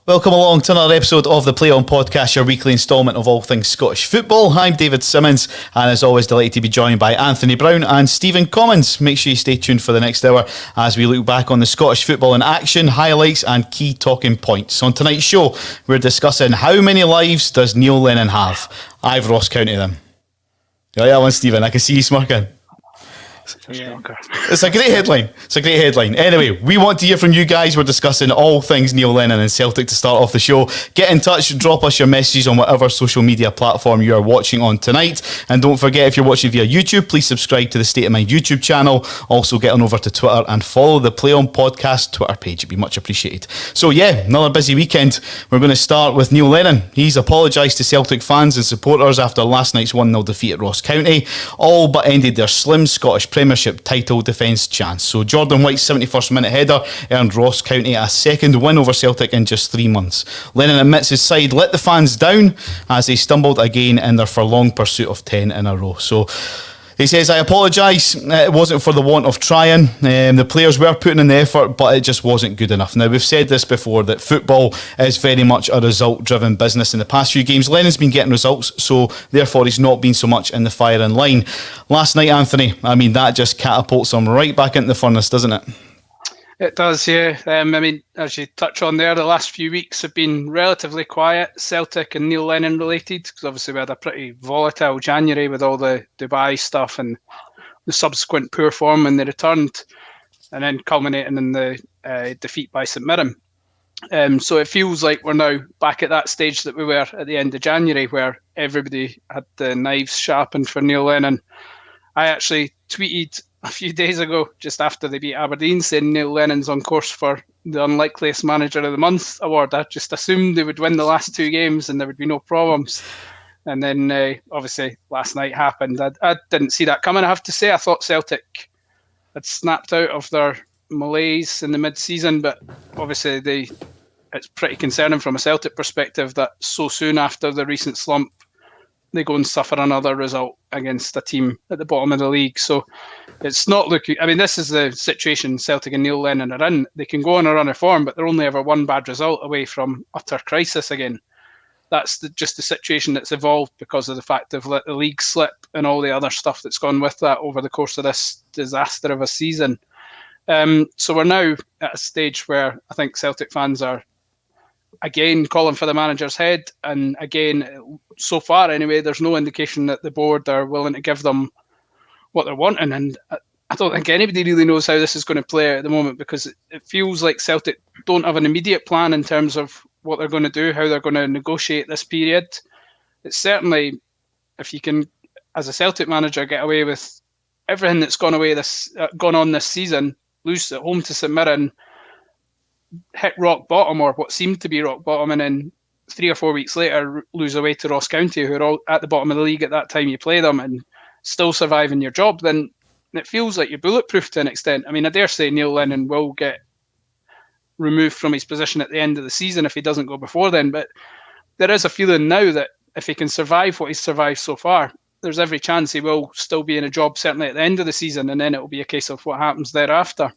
Welcome along to another episode of the Play On Podcast, your weekly instalment of all things Scottish football. I'm David Simmons, and as always, delighted to be joined by Anthony Brown and Stephen Commons. Make sure you stay tuned for the next hour as we look back on the Scottish football in action, highlights and key talking points. On tonight's show, we're discussing how many lives does Neil Lennon have? I've Ross counted them. You like that one, Stephen? I can see you smirking. Yeah. It's a great headline. Anyway, we want to hear from you guys. We're discussing all things Neil Lennon and Celtic to start off the show. Get in touch, drop us your messages on whatever social media platform you are watching on tonight. And don't forget, if you're watching via YouTube, please subscribe to the State of Mind YouTube channel. Also get on over to Twitter and follow the Play On Podcast Twitter page. It'd be much appreciated. So yeah, another busy weekend. We're going to start with Neil Lennon. He's apologised to Celtic fans and supporters after last night's 1-0 defeat at Ross County, all but ended their slim Scottish Premiership title defence chance. So Jordan White's 71st minute header earned Ross County a second win over Celtic in just 3 months. Lennon admits his side let the fans down as they stumbled again in their forlorn pursuit of 10 in a row. So he says, I apologise, it wasn't for the want of trying. The players were putting in the effort, but it just wasn't good enough. Now, we've said this before, that football is very much a result-driven business. In the past few games, Lennon's been getting results, so therefore he's not been so much in the firing line. Last night, Anthony, I mean, that just catapults him right back into the furnace, doesn't it? It does, yeah. As you touch on there, the last few weeks have been relatively quiet, Celtic and Neil Lennon related, because obviously we had a pretty volatile January with all the Dubai stuff and the subsequent poor form when they returned, and then culminating in the defeat by St Mirren. So it feels like we're now back at that stage that we were at the end of January, where everybody had the knives sharpened for Neil Lennon. I actually tweeted a few days ago, just after they beat Aberdeen, saying Neil Lennon's on course for the unlikeliest manager of the month award. I just assumed they would win the last 2 games and there would be no problems. And then obviously last night happened. I didn't see that coming, I have to say. I thought Celtic had snapped out of their malaise in the mid-season, but obviously it's pretty concerning from a Celtic perspective that so soon after the recent slump they go and suffer another result against a team at the bottom of the league. So it's not looking... I mean, this is the situation Celtic and Neil Lennon are in. They can go on a run of form, but they're only ever one bad result away from utter crisis again. That's just the situation that's evolved because of the fact they've let the league slip and all the other stuff that's gone with that over the course of this disaster of a season. So we're now at a stage where I think Celtic fans are again calling for the manager's head, and again, so far anyway, there's no indication that the board are willing to give them what they're wanting, and I don't think anybody really knows how this is going to play at the moment, because it feels like Celtic don't have an immediate plan in terms of what they're going to do, how they're going to negotiate this period. It's certainly, if you can, as a Celtic manager, get away with everything that's gone on this season, lose at home to St Mirren, hit rock bottom, or what seemed to be rock bottom, and then 3 or 4 weeks later lose away to Ross County, who are all at the bottom of the league at that time you play them, and still survive in your job, then it feels like you're bulletproof to an extent. I mean, I dare say Neil Lennon will get removed from his position at the end of the season if he doesn't go before then, but there is a feeling now that if he can survive what he's survived so far, there's every chance he will still be in a job, certainly at the end of the season, and then it will be a case of what happens thereafter.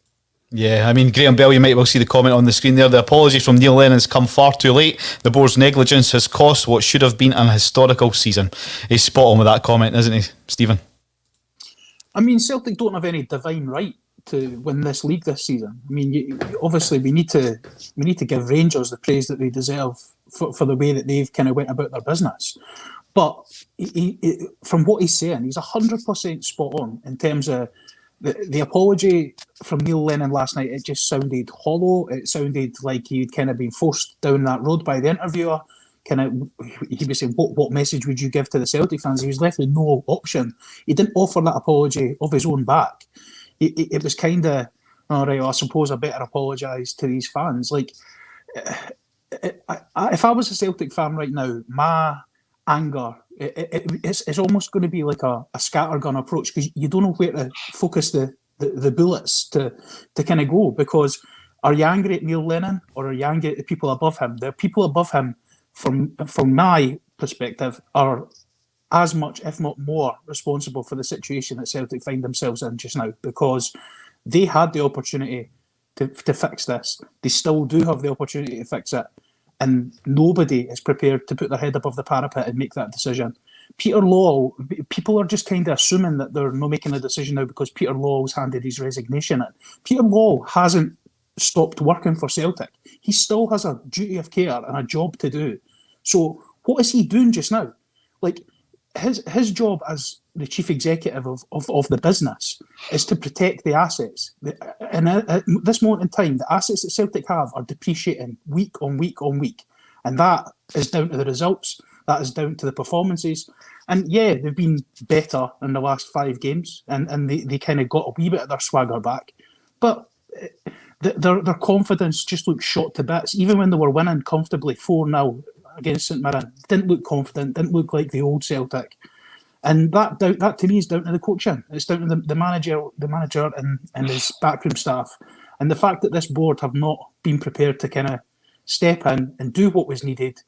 Yeah, I mean, Graham Bell, you might well see the comment on the screen there. The apology from Neil Lennon's come far too late. The board's negligence has cost what should have been an historical season. He's spot on with that comment, isn't he, Stephen? I mean, Celtic don't have any divine right to win this league this season. I mean, obviously we need to give Rangers the praise that they deserve for the way that they've kind of went about their business. But from what he's saying, he's 100% spot on in terms of the apology from Neil Lennon last night. It just sounded hollow. It sounded like he'd kind of been forced down that road by the interviewer. He was saying, what message would you give to the Celtic fans? He was left with no option. He didn't offer that apology of his own back. It was kind of, all right, well, I suppose I better apologise to these fans. Like, if I was a Celtic fan right now, my anger, it's almost going to be like a scattergun approach, because you don't know where to focus the bullets to kind of go. Because are you angry at Neil Lennon, or are you angry at the people above him? The people above him, from my perspective, are as much, if not more, responsible for the situation that Celtic find themselves in just now, because they had the opportunity to fix this. They still do have the opportunity to fix it. and nobody is prepared to put their head above the parapet and make that decision. Peter Lawwell, people are just kind of assuming that they're not making a decision now because Peter Lawwell's handed his resignation in. Peter Lawwell hasn't stopped working for Celtic. He still has a duty of care and a job to do. So what is he doing just now? Like, his job as the chief executive of the business is to protect the assets. And at this moment in time, the assets that Celtic have are depreciating week on week on week. And that is down to the results. That is down to the performances. And yeah, they've been better in the last 5 games, and they kind of got a wee bit of their swagger back. But their confidence just looked shot to bits. Even when they were winning comfortably 4-0 against St Mirren, didn't look confident, didn't look like the old Celtic. And that to me is down to the coaching. It's down to the manager and his backroom staff. And the fact that this board have not been prepared to kind of step in and do what was needed.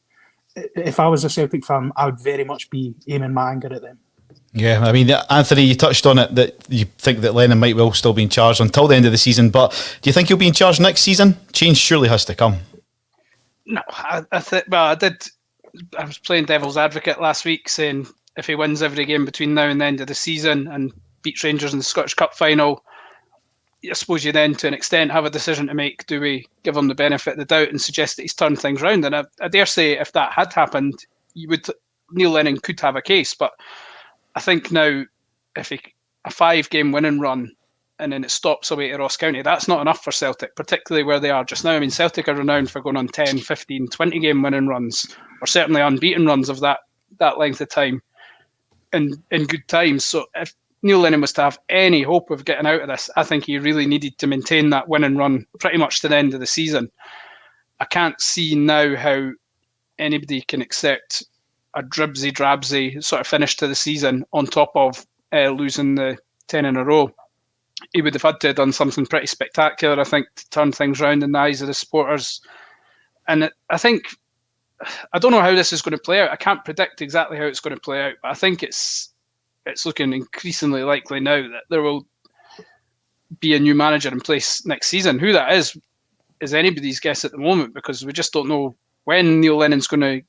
If I was a Celtic fan, I would very much be aiming my anger at them. Yeah, I mean, Anthony, you touched on it, that you think that Lennon might well still be in charge until the end of the season, but do you think he'll be in charge next season? Change surely has to come. No, I was playing devil's advocate last week, saying if he wins every game between now and the end of the season and beats Rangers in the Scottish Cup final, I suppose you then, to an extent, have a decision to make. Do we give him the benefit of the doubt and suggest that he's turned things around? And I dare say, if that had happened, Neil Lennon could have a case. But I think now, if a 5-game winning run and then it stops away to Ross County, that's not enough for Celtic, particularly where they are just now. I mean, Celtic are renowned for going on 10, 15, 20-game winning runs, or certainly unbeaten runs of that length of time in good times. So if Neil Lennon was to have any hope of getting out of this, I think he really needed to maintain that winning run pretty much to the end of the season. I can't see now how anybody can accept a drabsy sort of finish to the season on top of losing the 10 in a row. He would have had to have done something pretty spectacular, I think, to turn things around in the eyes of the supporters. And I don't know how this is going to play out. I can't predict exactly how it's going to play out, but I think it's looking increasingly likely now that there will be a new manager in place next season. Who that is anybody's guess at the moment, because we just don't know when Neil Lennon's going to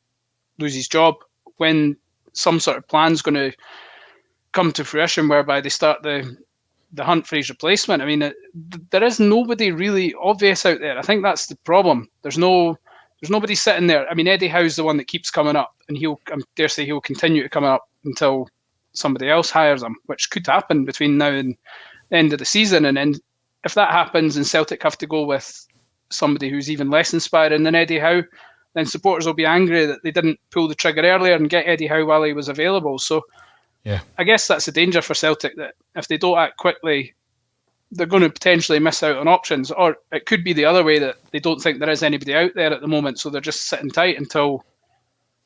lose his job, when some sort of plan's going to come to fruition whereby they start the hunt for his replacement. I mean, there is nobody really obvious out there. I think that's the problem. There's nobody sitting there. I mean, Eddie Howe's the one that keeps coming up, and I dare say he'll continue to come up until somebody else hires him, which could happen between now and the end of the season. And then if that happens and Celtic have to go with somebody who's even less inspiring than Eddie Howe, then supporters will be angry that they didn't pull the trigger earlier and get Eddie Howe while he was available. So yeah, I guess that's a danger for Celtic, that if they don't act quickly, they're going to potentially miss out on options. Or it could be the other way, that they don't think there is anybody out there at the moment, so they're just sitting tight until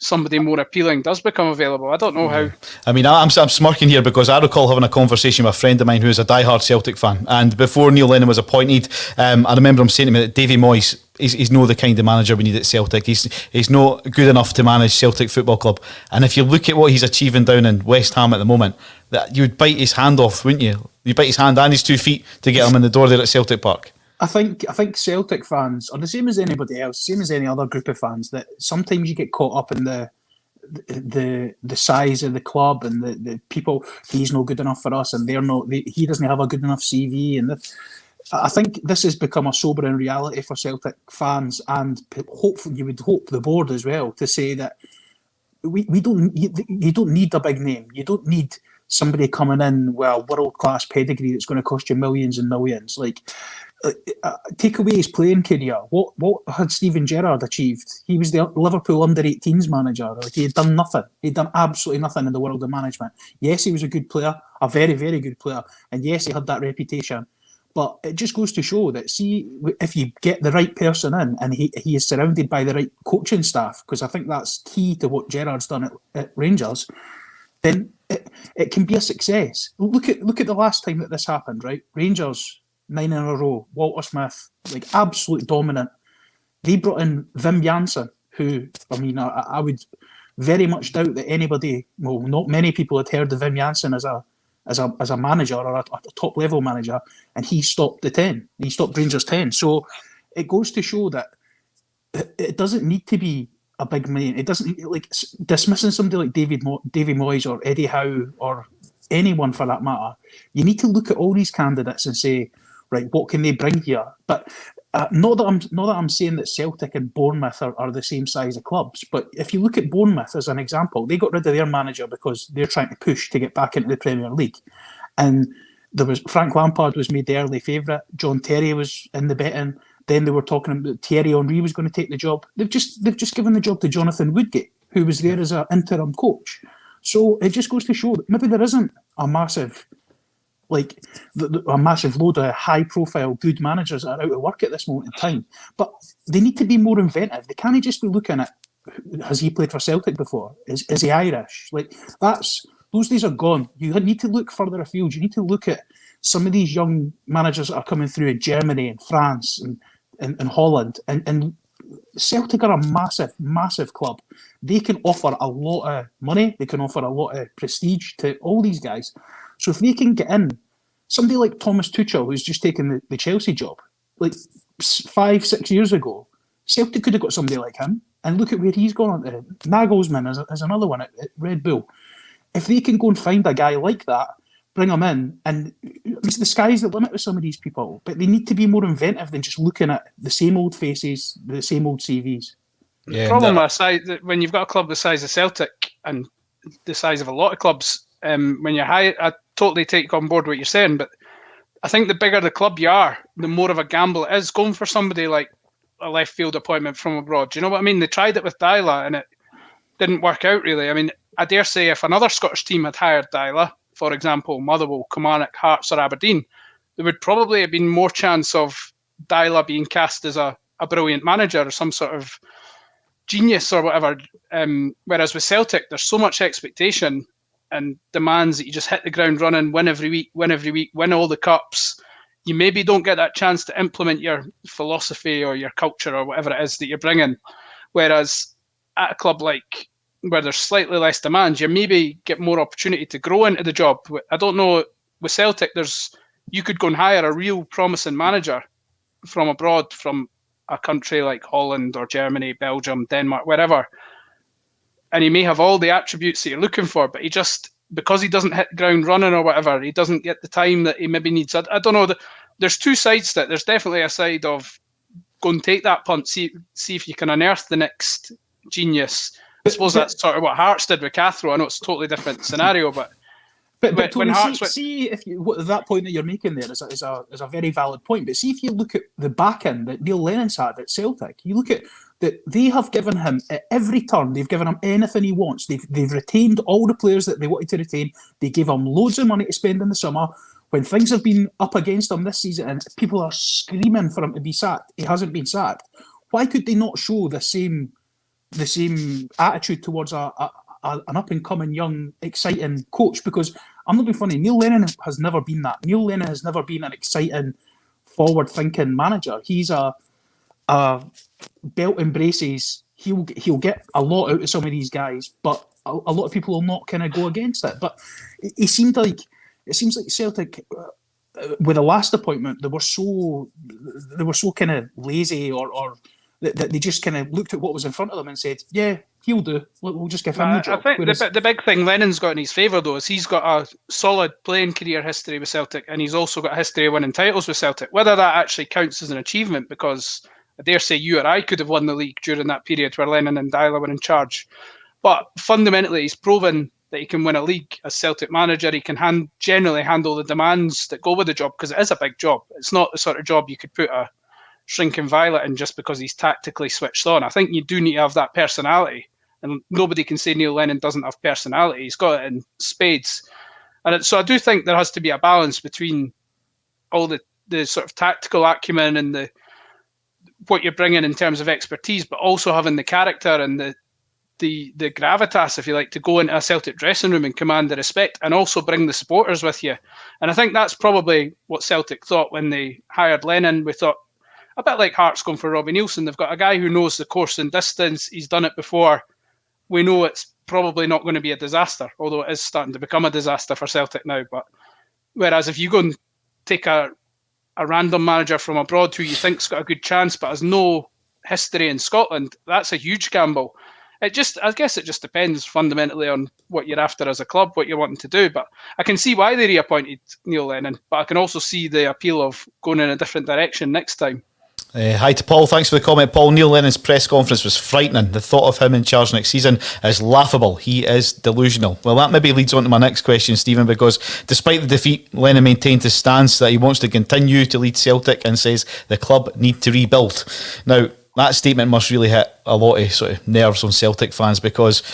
somebody more appealing does become available. I don't know how. I mean, I'm smirking here because I recall having a conversation with a friend of mine who is a diehard Celtic fan, and before Neil Lennon was appointed, I remember him saying to me that Davy Moyes, he's not the kind of manager we need at Celtic. He's not good enough to manage Celtic Football Club. And if you look at what he's achieving down in West Ham at the moment, that you would bite his hand off, wouldn't you? You'd bite his hand and his 2 feet to get him in the door there at Celtic Park. I think Celtic fans are the same as anybody else, same as any other group of fans, that sometimes you get caught up in the size of the club and the people. He's not good enough for us, and he doesn't have a good enough CV. And I think this has become a sobering reality for Celtic fans, and hopefully you would hope the board as well, to say that you don't need a big name. You don't need somebody coming in with a world-class pedigree that's going to cost you millions and millions. Take away his playing career. What had Steven Gerrard achieved? He was the Liverpool under-18s manager. He had done nothing. He'd done absolutely nothing in the world of management. Yes, he was a good player, a very, very good player, and yes, he had that reputation. But it just goes to show that, see, if you get the right person in and he is surrounded by the right coaching staff, because I think that's key to what Gerrard's done at Rangers, then it can be a success. Look at the last time that this happened, right? Rangers, 9 in a row. Walter Smith, absolute dominant. They brought in Wim Jansen, who, I mean, I would very much doubt that anybody, well, not many people had heard of Wim Jansen as a manager or a top level manager, and he stopped the 10. He stopped Rangers 10. So it goes to show that it doesn't need to be a big name. It doesn't like dismissing somebody like Davy Moyes or Eddie Howe or anyone for that matter. You need to look at all these candidates and say, right, what can they bring here? But not that I'm saying that Celtic and Bournemouth are the same size of clubs. But if you look at Bournemouth as an example, they got rid of their manager because they're trying to push to get back into the Premier League, and Frank Lampard was made the early favourite. John Terry was in the betting. Then they were talking about Thierry Henry was going to take the job. They've just given the job to Jonathan Woodgate, who was there as an interim coach. So it just goes to show that maybe there isn't a massive, a massive load of high-profile good managers that are out of work at this moment in time. But they need to be more inventive. They can't just be looking at, has he played for Celtic before? Is he Irish? Those days are gone. You need to look further afield. You need to look at some of these young managers that are coming through in Germany and France and Holland. And Celtic are a massive, massive club. They can offer a lot of money. They can offer a lot of prestige to all these guys. So if they can get in, somebody like Thomas Tuchel, who's just taken the Chelsea job, like 5-6 years ago, Celtic could have got somebody like him. And look at where he's gone on to. Nagelsmann is another one at Red Bull. If they can go and find a guy like that, bring him in, and the sky's the limit with some of these people, but they need to be more inventive than just looking at the same old faces, the same old CVs. Yeah, the problem aside, when you've got a club the size of Celtic and the size of a lot of clubs, when you're high, I totally take on board what you're saying, but I think the bigger the club you are, the more of a gamble it is going for somebody like a left field appointment from abroad. Do you know what I mean? They tried it with Dyla and it didn't work out really. I mean, I dare say if another Scottish team had hired Dyla, for example, Motherwell, Kilmarnock, Hearts or Aberdeen, there would probably have been more chance of Dyla being cast as a brilliant manager or some sort of genius or whatever. Whereas with Celtic, there's so much expectation and demands that you just hit the ground running, win every week, win all the cups. You maybe don't get that chance to implement your philosophy or your culture or whatever it is that you're bringing. Whereas at a club like where there's slightly less demand, you maybe get more opportunity to grow into the job. I don't know, with Celtic, you could go and hire a real promising manager from abroad, from a country like Holland or Germany, Belgium, Denmark, wherever, and he may have all the attributes that you're looking for, but because he doesn't hit the ground running or whatever, he doesn't get the time that he maybe needs. I don't know. There's two sides to it. There's definitely a side of go and take that punt, see if you can unearth the next genius. I suppose that's sort of what Hearts did with Cathro. I know it's a totally different scenario, but Tony, when Hearts see if that point that you're making there is a very valid point. But see if you look at the back end that Neil Lennon's had at Celtic, you look at that they have given him at every turn. They've given him anything he wants. They've retained all the players that they wanted to retain. They gave him loads of money to spend in the summer. When things have been up against him this season and people are screaming for him to be sacked, he hasn't been sacked. Why could they not show the same attitude towards an up-and-coming, young, exciting coach? Because I'm not being funny, Neil Lennon has never been that. Neil Lennon has never been an exciting, forward-thinking manager. He's a belt and braces. He'll get a lot out of some of these guys, but a lot of people will not kind of go against it. But it seems like Celtic, with the last appointment, they were so kind of lazy or that they just kind of looked at what was in front of them and said, yeah, he'll do. We'll just give him the job. I think the big thing Lennon's got in his favour, though, is he's got a solid playing career history with Celtic, and he's also got a history of winning titles with Celtic. Whether that actually counts as an achievement, because I dare say you or I could have won the league during that period where Lennon and Dyla were in charge. But fundamentally, he's proven that he can win a league as Celtic manager. He can generally handle the demands that go with the job, because it is a big job. It's not the sort of job you could put a shrinking violet in just because he's tactically switched on. I think you do need to have that personality, and nobody can say Neil Lennon doesn't have personality. He's got it in spades. And so I do think there has to be a balance between all the sort of tactical acumen and what you're bringing in terms of expertise, but also having the character and the gravitas, if you like, to go into a Celtic dressing room and command the respect, and also bring the supporters with you. And I think that's probably what Celtic thought when they hired Lennon. We thought, a bit like Hearts going for Robbie Neilson, they've got a guy who knows the course and distance. He's done it before. We know it's probably not going to be a disaster, although it is starting to become a disaster for Celtic now. But whereas if you go and take a random manager from abroad who you think's got a good chance but has no history in Scotland, that's a huge gamble. I guess it just depends fundamentally on what you're after as a club, what you're wanting to do. But I can see why they reappointed Neil Lennon, but I can also see the appeal of going in a different direction next time. Hi to Paul, thanks for the comment. Paul, Neil Lennon's press conference was frightening. The thought of him in charge next season is laughable. He is delusional. Well, that maybe leads on to my next question, Stephen, because despite the defeat, Lennon maintained his stance that he wants to continue to lead Celtic and says the club need to rebuild. Now, that statement must really hit a lot of sort of nerves on Celtic fans, because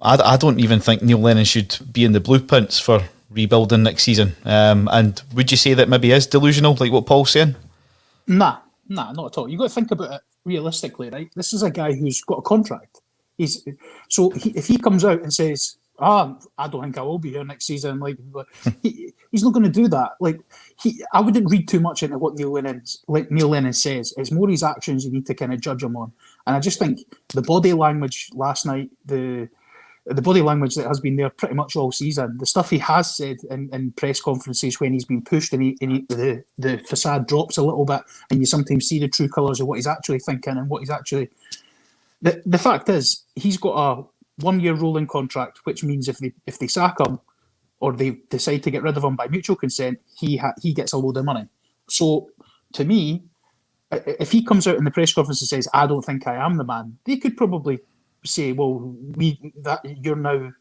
I don't even think Neil Lennon should be in the blueprints for rebuilding next season. And would you say that maybe is delusional, like what Paul's saying? Nah, not at all. You've got to think about it realistically, right? This is a guy who's got a contract. If he comes out and says, I don't think I will be here next season, he's not going to do that. I wouldn't read too much into what Neil Lennon says. It's more his actions you need to kind of judge him on. And I just think the body language last night, the body language that has been there pretty much all season, the stuff he has said in press conferences when he's been pushed and the facade drops a little bit and you sometimes see the true colours of what he's actually thinking and what he's actually... The fact is, he's got a 1-year rolling contract, which means if they sack him or they decide to get rid of him by mutual consent, he gets a load of money. So, to me, if he comes out in the press conference and says, I don't think I am the man, they could probably say, well, you're now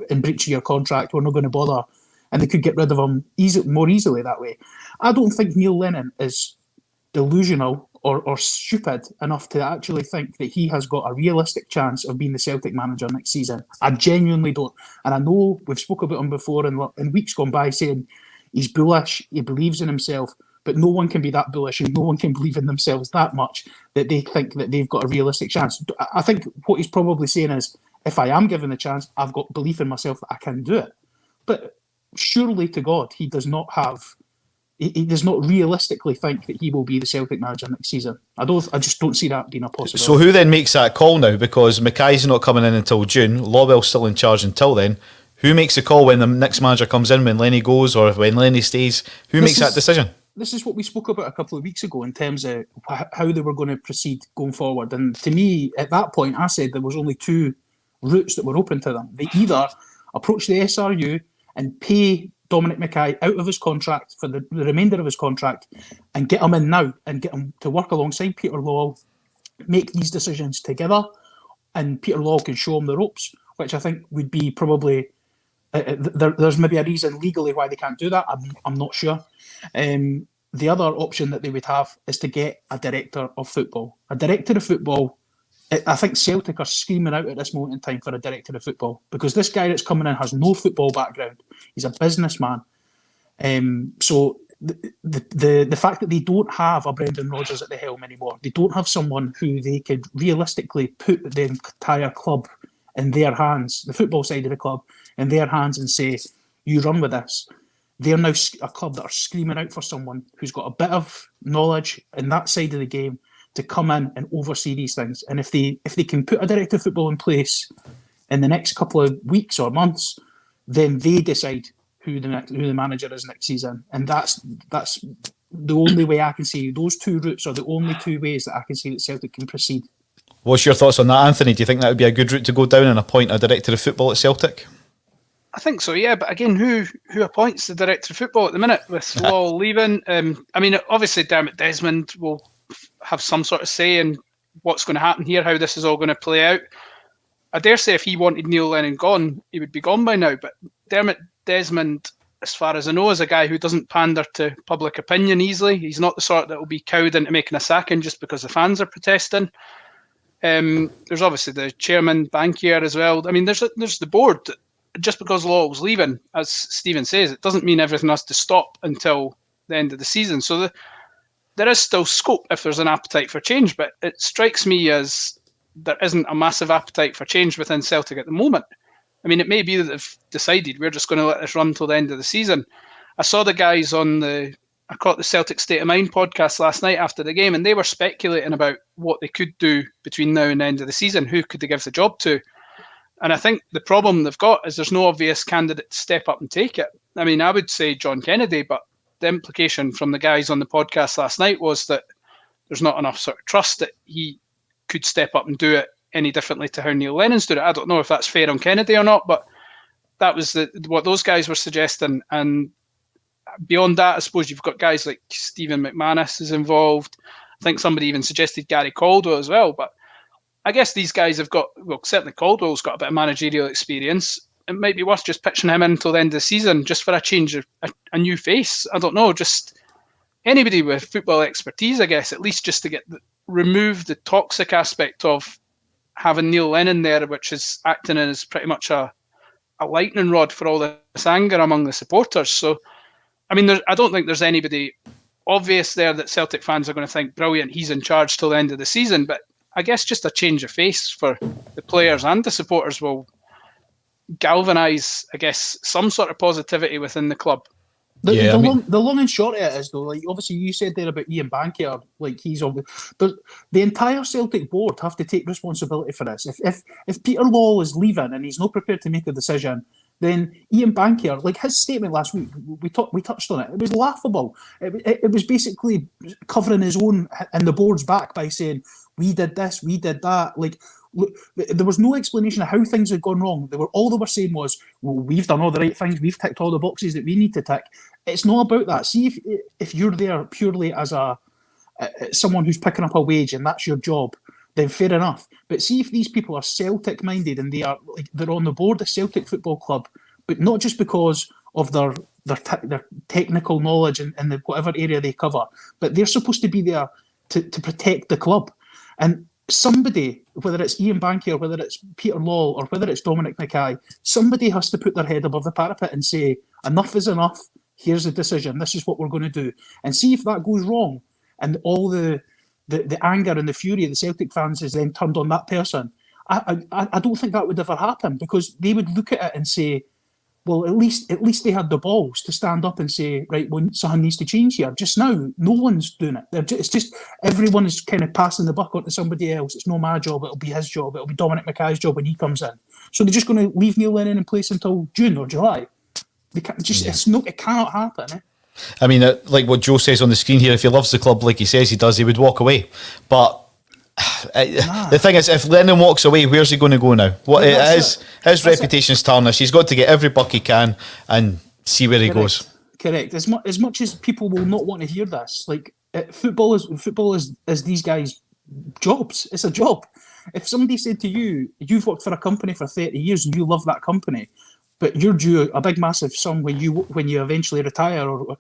in breach of your contract, we're not going to bother, and they could get rid of him more easily that way. I don't think Neil Lennon is delusional or stupid enough to actually think that he has got a realistic chance of being the Celtic manager next season. I genuinely don't. And I know we've spoken about him before in weeks gone by, saying he's bullish, he believes in himself, but no one can be that bullish and no one can believe in themselves that much that they think that they've got a realistic chance. I think what he's probably saying is, if I am given the chance, I've got belief in myself that I can do it. But surely to God, he does not realistically think that he will be the Celtic manager next season. I just don't see that being a possibility. So who then makes that call now? Because Mackay's not coming in until June, Lawwell's still in charge until then. Who makes the call when the next manager comes in, when Lenny goes or when Lenny stays? Who makes that decision? This is what we spoke about a couple of weeks ago in terms of how they were going to proceed going forward. And to me, at that point, I said there was only two routes that were open to them. They either approach the SRU and pay Dominic Mackay out of his contract for the remainder of his contract and get him in now and get him to work alongside Peter Lawwell, make these decisions together, and Peter Lawwell can show him the ropes, which I think would be probably... there's maybe a reason legally why they can't do that. I'm not sure. The other option that they would have is to get a director of football. A director of football, I think Celtic are screaming out at this moment in time for a director of football, because this guy that's coming in has no football background. He's a businessman. So the fact that they don't have a Brendan Rodgers at the helm anymore, they don't have someone who they could realistically put the entire club in their hands, the football side of the club, in their hands and say, you run with this. They're now a club that are screaming out for someone who's got a bit of knowledge in that side of the game to come in and oversee these things. And if they can put a director of football in place in the next couple of weeks or months, then they decide who the manager is next season. And that's the only way I can see. Those two routes are the only two ways that I can see that Celtic can proceed. What's your thoughts on that, Anthony? Do you think that would be a good route to go down and appoint a director of football at Celtic? I think so, yeah. But again, who appoints the director of football at the minute with Law leaving? Obviously Dermot Desmond will have some sort of say in what's going to happen here, how this is all going to play out. I dare say if he wanted Neil Lennon gone, he would be gone by now. But Dermot Desmond, as far as I know, is a guy who doesn't pander to public opinion easily. He's not the sort that will be cowed into making a sacking just because the fans are protesting. There's obviously the chairman, Bankier as well. I mean, there's the board. Just because Lawwell's leaving, as Stephen says, it doesn't mean everything has to stop until the end of the season. So there is still scope if there's an appetite for change, but it strikes me as there isn't a massive appetite for change within Celtic at the moment. I mean, it may be that they've decided we're just going to let this run till the end of the season. I saw the guys I caught the Celtic State of Mind podcast last night after the game, and they were speculating about what they could do between now and the end of the season. Who could they give the job to? And I think the problem they've got is there's no obvious candidate to step up and take it. I mean, I would say John Kennedy, but the implication from the guys on the podcast last night was that there's not enough sort of trust that he could step up and do it any differently to how Neil Lennon's doing it. I don't know if that's fair on Kennedy or not, but that was what those guys were suggesting. And beyond that, I suppose you've got guys like Stephen McManus is involved. I think somebody even suggested Gary Caldwell as well. But I guess these guys have got, well, certainly Caldwell's got a bit of managerial experience. It might be worth just pitching him in until the end of the season just for a change of a new face. I don't know, just anybody with football expertise, I guess, at least just to remove the toxic aspect of having Neil Lennon there, which is acting as pretty much a lightning rod for all this anger among the supporters. So, I mean, I don't think there's anybody obvious there that Celtic fans are going to think, brilliant, he's in charge till the end of the season. But I guess just a change of face for the players and the supporters will galvanise, I guess, some sort of positivity within the club. The long and short of it is, though, like obviously you said there about Ian Bankier, like he's on, but the entire Celtic board have to take responsibility for this. If Peter Law is leaving and he's not prepared to make a decision, then Ian Bankier, like his statement last week, we touched on it. It was laughable. It was basically covering his own and the board's back by saying we did this, we did that. Like, look, there was no explanation of how things had gone wrong. All they were saying was, well, we've done all the right things, we've ticked all the boxes that we need to tick. It's not about that. See, if you're there purely as someone who's picking up a wage and that's your job, then fair enough. But see if these people are Celtic minded and they're on the board of Celtic Football Club, but not just because of their technical knowledge in whatever area they cover, but they're supposed to be there to protect the club. And somebody, whether it's Ian Bankier, whether it's Peter Law, or whether it's Dominic Mackay, somebody has to put their head above the parapet and say, enough is enough, here's a decision, this is what we're going to do. And see if that goes wrong, and all the anger and the fury of the Celtic fans is then turned on that person. I don't think that would ever happen, because they would look at it and say, well, at least they had the balls to stand up and say, right, well, something needs to change here. Just now, no one's doing it. It's just everyone is kind of passing the buck on to somebody else. It's not my job. It'll be his job. It'll be Dominic Mackay's job when he comes in. So they're just going to leave Neil Lennon in place until June or July. They can't, it cannot happen. Eh? I mean, like what Joe says on the screen here, if he loves the club like he says he does, he would walk away. But the thing is, if Lennon walks away, where's he going to go now? His reputation's tarnished. He's got to get every buck he can and see where he goes. Correct. As much as people will not want to hear this, like football is these guys' jobs. It's a job. If somebody said to you, you've worked for a company for 30 years and you love that company, but you're due a big massive sum when you eventually retire, or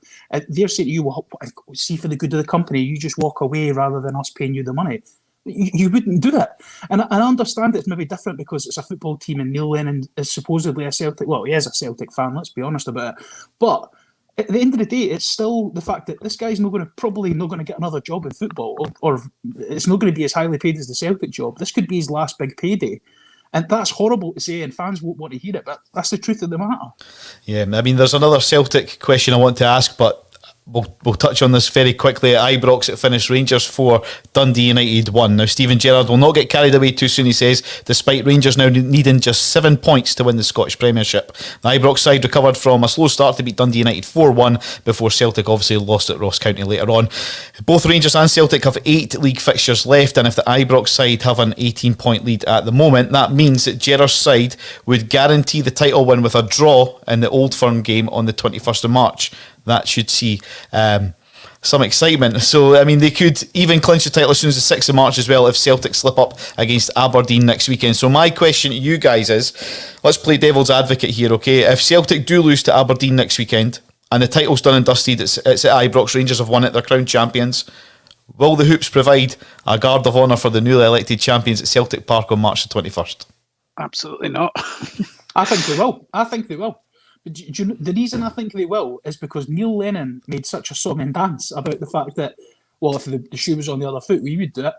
they're saying to you, well, see, for the good of the company, you just walk away rather than us paying you the money. You wouldn't do that. And I understand it's maybe different because it's a football team and Neil Lennon is supposedly a Celtic, well, he is a Celtic fan, let's be honest about it. But at the end of the day, it's still the fact that this guy's probably not going to get another job in football, or it's not going to be as highly paid as the Celtic job. This could be his last big payday. And that's horrible to say, and fans won't want to hear it, but that's the truth of the matter. Yeah, I mean, there's another Celtic question I want to ask, but we'll touch on this very quickly. At Ibrox, it finished Rangers 4, Dundee United 1. Now, Stephen Gerrard will not get carried away too soon, he says, despite Rangers now needing just 7 points to win the Scottish Premiership. The Ibrox side recovered from a slow start to beat Dundee United 4-1 before Celtic obviously lost at Ross County later on. Both Rangers and Celtic have 8 league fixtures left, and if the Ibrox side have an 18-point lead at the moment, that means that Gerrard's side would guarantee the title win with a draw in the Old Firm game on the 21st of March. That should see some excitement. So, I mean, they could even clinch the title as soon as the 6th of March as well if Celtic slip up against Aberdeen next weekend. So my question to you guys is, let's play devil's advocate here, okay? If Celtic do lose to Aberdeen next weekend and the title's done and dusted, it's at Ibrox, Rangers have won it, they're crowned champions, will the Hoops provide a guard of honour for the newly elected champions at Celtic Park on March the 21st? Absolutely not. I think they will. The reason I think they will is because Neil Lennon made such a song and dance about the fact that, well, if the shoe was on the other foot, we would do it.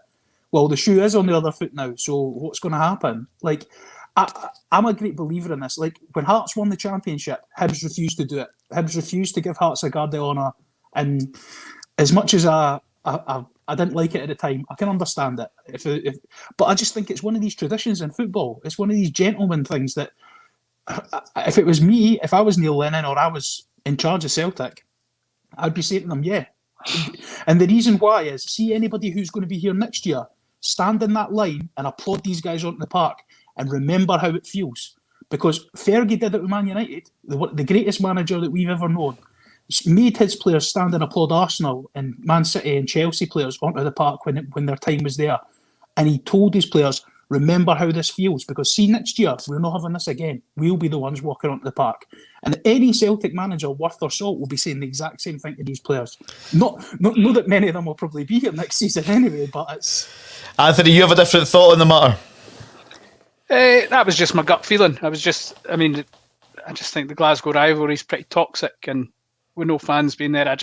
Well, the shoe is on the other foot now, so what's going to happen? Like, I'm a great believer in this. Like, when Hearts won the championship, Hibs refused to do it. Hibs refused to give Hearts a guard of honour, and as much as I didn't like it at the time, I can understand it. But I just think it's one of these traditions in football. It's one of these gentleman things that, if it was me, if I was Neil Lennon or I was in charge of Celtic, I'd be saying to them, yeah, And the reason why is, see anybody who's going to be here next year, stand in that line and applaud these guys onto the park and remember how it feels. Because Fergie did it with Man United, the greatest manager that we've ever known, made his players stand and applaud Arsenal and Man City and Chelsea players onto the park when their time was there. And he told his players, remember how this feels, because see, next year, we're not having this again. We'll be the ones walking onto the park. And any Celtic manager worth their salt will be saying the exact same thing to these players. Not that many of them will probably be here next season anyway, but it's... Anthony, you have a different thought on the matter? That was just my gut feeling. I just think the Glasgow rivalry is pretty toxic, and with no fans being there,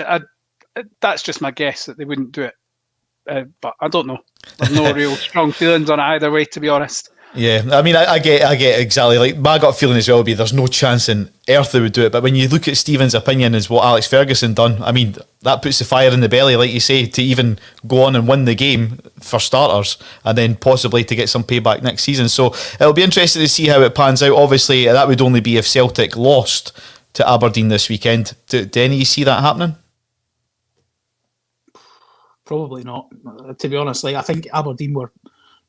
that's just my guess that they wouldn't do it. But I don't know. I've no real strong feelings on it either way, to be honest. Yeah, I mean, I get exactly. Like, my gut feeling as well would be there's no chance in earth they would do it. But when you look at Stephen's opinion as what Alex Ferguson done, I mean, that puts the fire in the belly, like you say, to even go on and win the game for starters, and then possibly to get some payback next season. So it'll be interesting to see how it pans out. Obviously, that would only be if Celtic lost to Aberdeen this weekend. Do any of you see that happening? Probably not, to be honest. Like, I think Aberdeen were,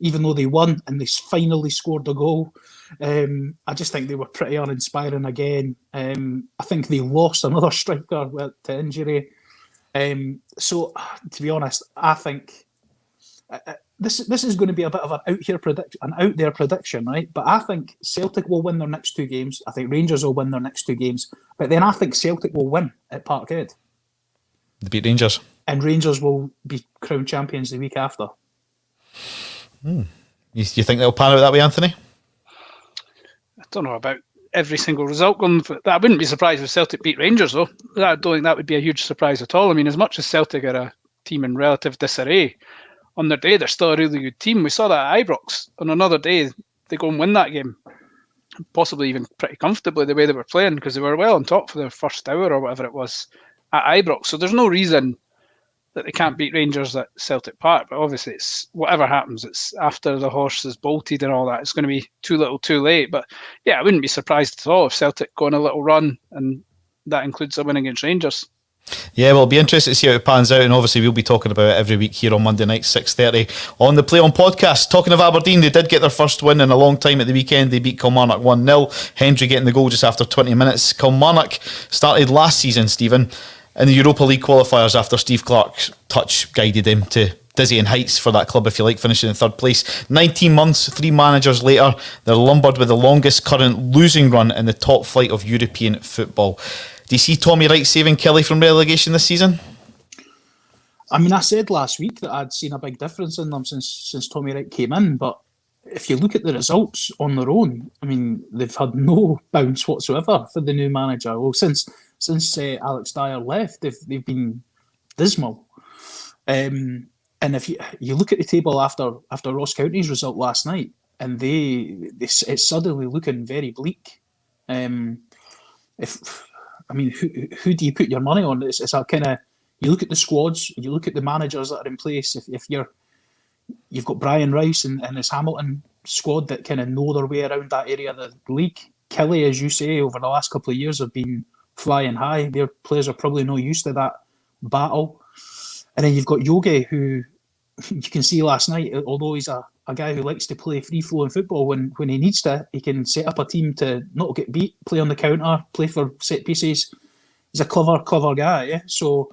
even though they won and they finally scored a goal, I just think they were pretty uninspiring again. I think they lost another striker to injury. So, to be honest, I think this is going to be a bit of an out there prediction, right? But I think Celtic will win their next two games. I think Rangers will win their next two games. But then I think Celtic will win at Parkhead. They beat Rangers. And Rangers will be crowned champions the week after. You think they'll pan out that way, Anthony? I don't know about every single result going for that. I wouldn't be surprised if Celtic beat Rangers, though. I don't think that would be a huge surprise at all. I mean, as much as Celtic are a team in relative disarray, on their day, they're still a really good team. We saw that at Ibrox. On another day, they go and win that game. Possibly even pretty comfortably the way they were playing, because they were well on top for the first hour or whatever it was at Ibrox. So there's no reason that they can't beat Rangers at Celtic Park, but obviously it's whatever happens, it's after the horse is bolted and all that. It's going to be too little too late. But yeah, I wouldn't be surprised at all if Celtic go on a little run, and that includes a win against Rangers. Yeah, well, it'll be interesting to see how it pans out, and obviously we'll be talking about it every week here on Monday night, 6:30 on the Play On podcast. Talking of Aberdeen, they did get their first win in a long time at the weekend. They beat Kilmarnock 1-0. Hendry getting the goal just after 20 minutes. Kilmarnock started last season, Stephen, in the Europa League qualifiers after Steve Clarke's touch guided him to dizzying heights for that club, if you like, finishing in third place. 19 months, 3 managers later, they're lumbered with the longest current losing run in the top flight of European football. Do you see Tommy Wright saving Kelly from relegation this season? I mean, I said last week that I'd seen a big difference in them since Tommy Wright came in, but if you look at the results on their own, I mean, they've had no bounce whatsoever for the new manager. Well, since Alex Dyer left, they've been dismal. And if you look at the table after Ross County's result last night, and it's suddenly looking very bleak. Who do you put your money on? It's a kind of, you look at the squads, you look at the managers that are in place. If you've got Brian Rice and his Hamilton squad that kind of know their way around that area of the league. Kelly, as you say, over the last couple of years have been flying high. Their players are probably not used to that battle. And then you've got Yogi, who you can see last night, although he's a guy who likes to play free-flowing football, when he needs to, he can set up a team to not get beat, play on the counter, play for set pieces. He's a clever guy, yeah? So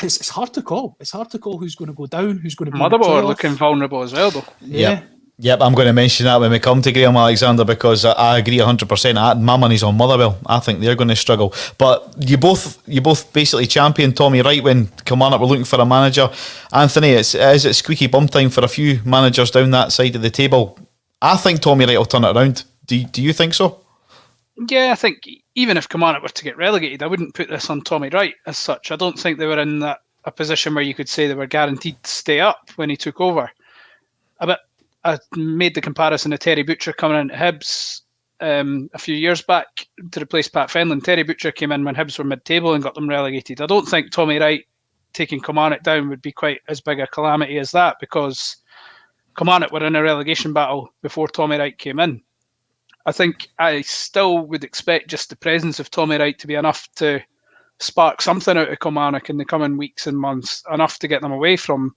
it's hard to call. It's hard to call who's going to go down, who's going to be Motherwell are looking vulnerable as well, though. Yeah. Yep, I'm going to mention that when we come to Graham Alexander, because I agree 100%. My money's on Motherwell. I think they're going to struggle. But you both basically championed Tommy Wright when Kilmarnock were looking for a manager. Anthony, is it squeaky bum time for a few managers down that side of the table? I think Tommy Wright will turn it around. Do you think so? Yeah, I think even if Kilmarnock were to get relegated, I wouldn't put this on Tommy Wright as such. I don't think they were in a position where you could say they were guaranteed to stay up when he took over. I made the comparison of Terry Butcher coming into Hibs a few years back to replace Pat Fenlon. Terry Butcher came in when Hibs were mid-table and got them relegated. I don't think Tommy Wright taking Kilmarnock down would be quite as big a calamity as that, because Kilmarnock were in a relegation battle before Tommy Wright came in. I think I still would expect just the presence of Tommy Wright to be enough to spark something out of Kilmarnock in the coming weeks and months, enough to get them away from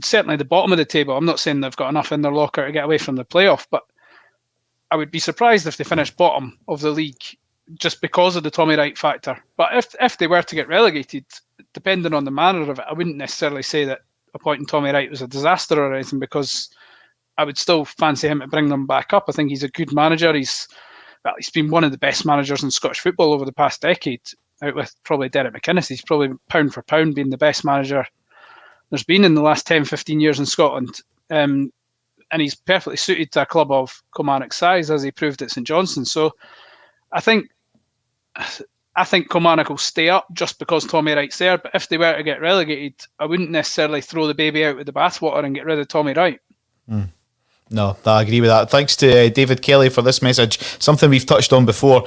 certainly the bottom of the table. I'm not saying they've got enough in their locker to get away from the playoff, but I would be surprised if they finish bottom of the league just because of the Tommy Wright factor. But if they were to get relegated, depending on the manner of it, I wouldn't necessarily say that appointing Tommy Wright was a disaster or anything, because I would still fancy him to bring them back up. I think he's a good manager. He's been one of the best managers in Scottish football over the past decade, out with probably Derek McInnes. He's probably pound for pound been the best manager there's been in the last 10, 15 years in Scotland. And he's perfectly suited to a club of Kilmarnock's size, as he proved at St Johnstone. So I think Kilmarnock will stay up just because Tommy Wright's there. But if they were to get relegated, I wouldn't necessarily throw the baby out with the bathwater and get rid of Tommy Wright. No, I agree with that. Thanks to David Kelly for this message. Something we've touched on before.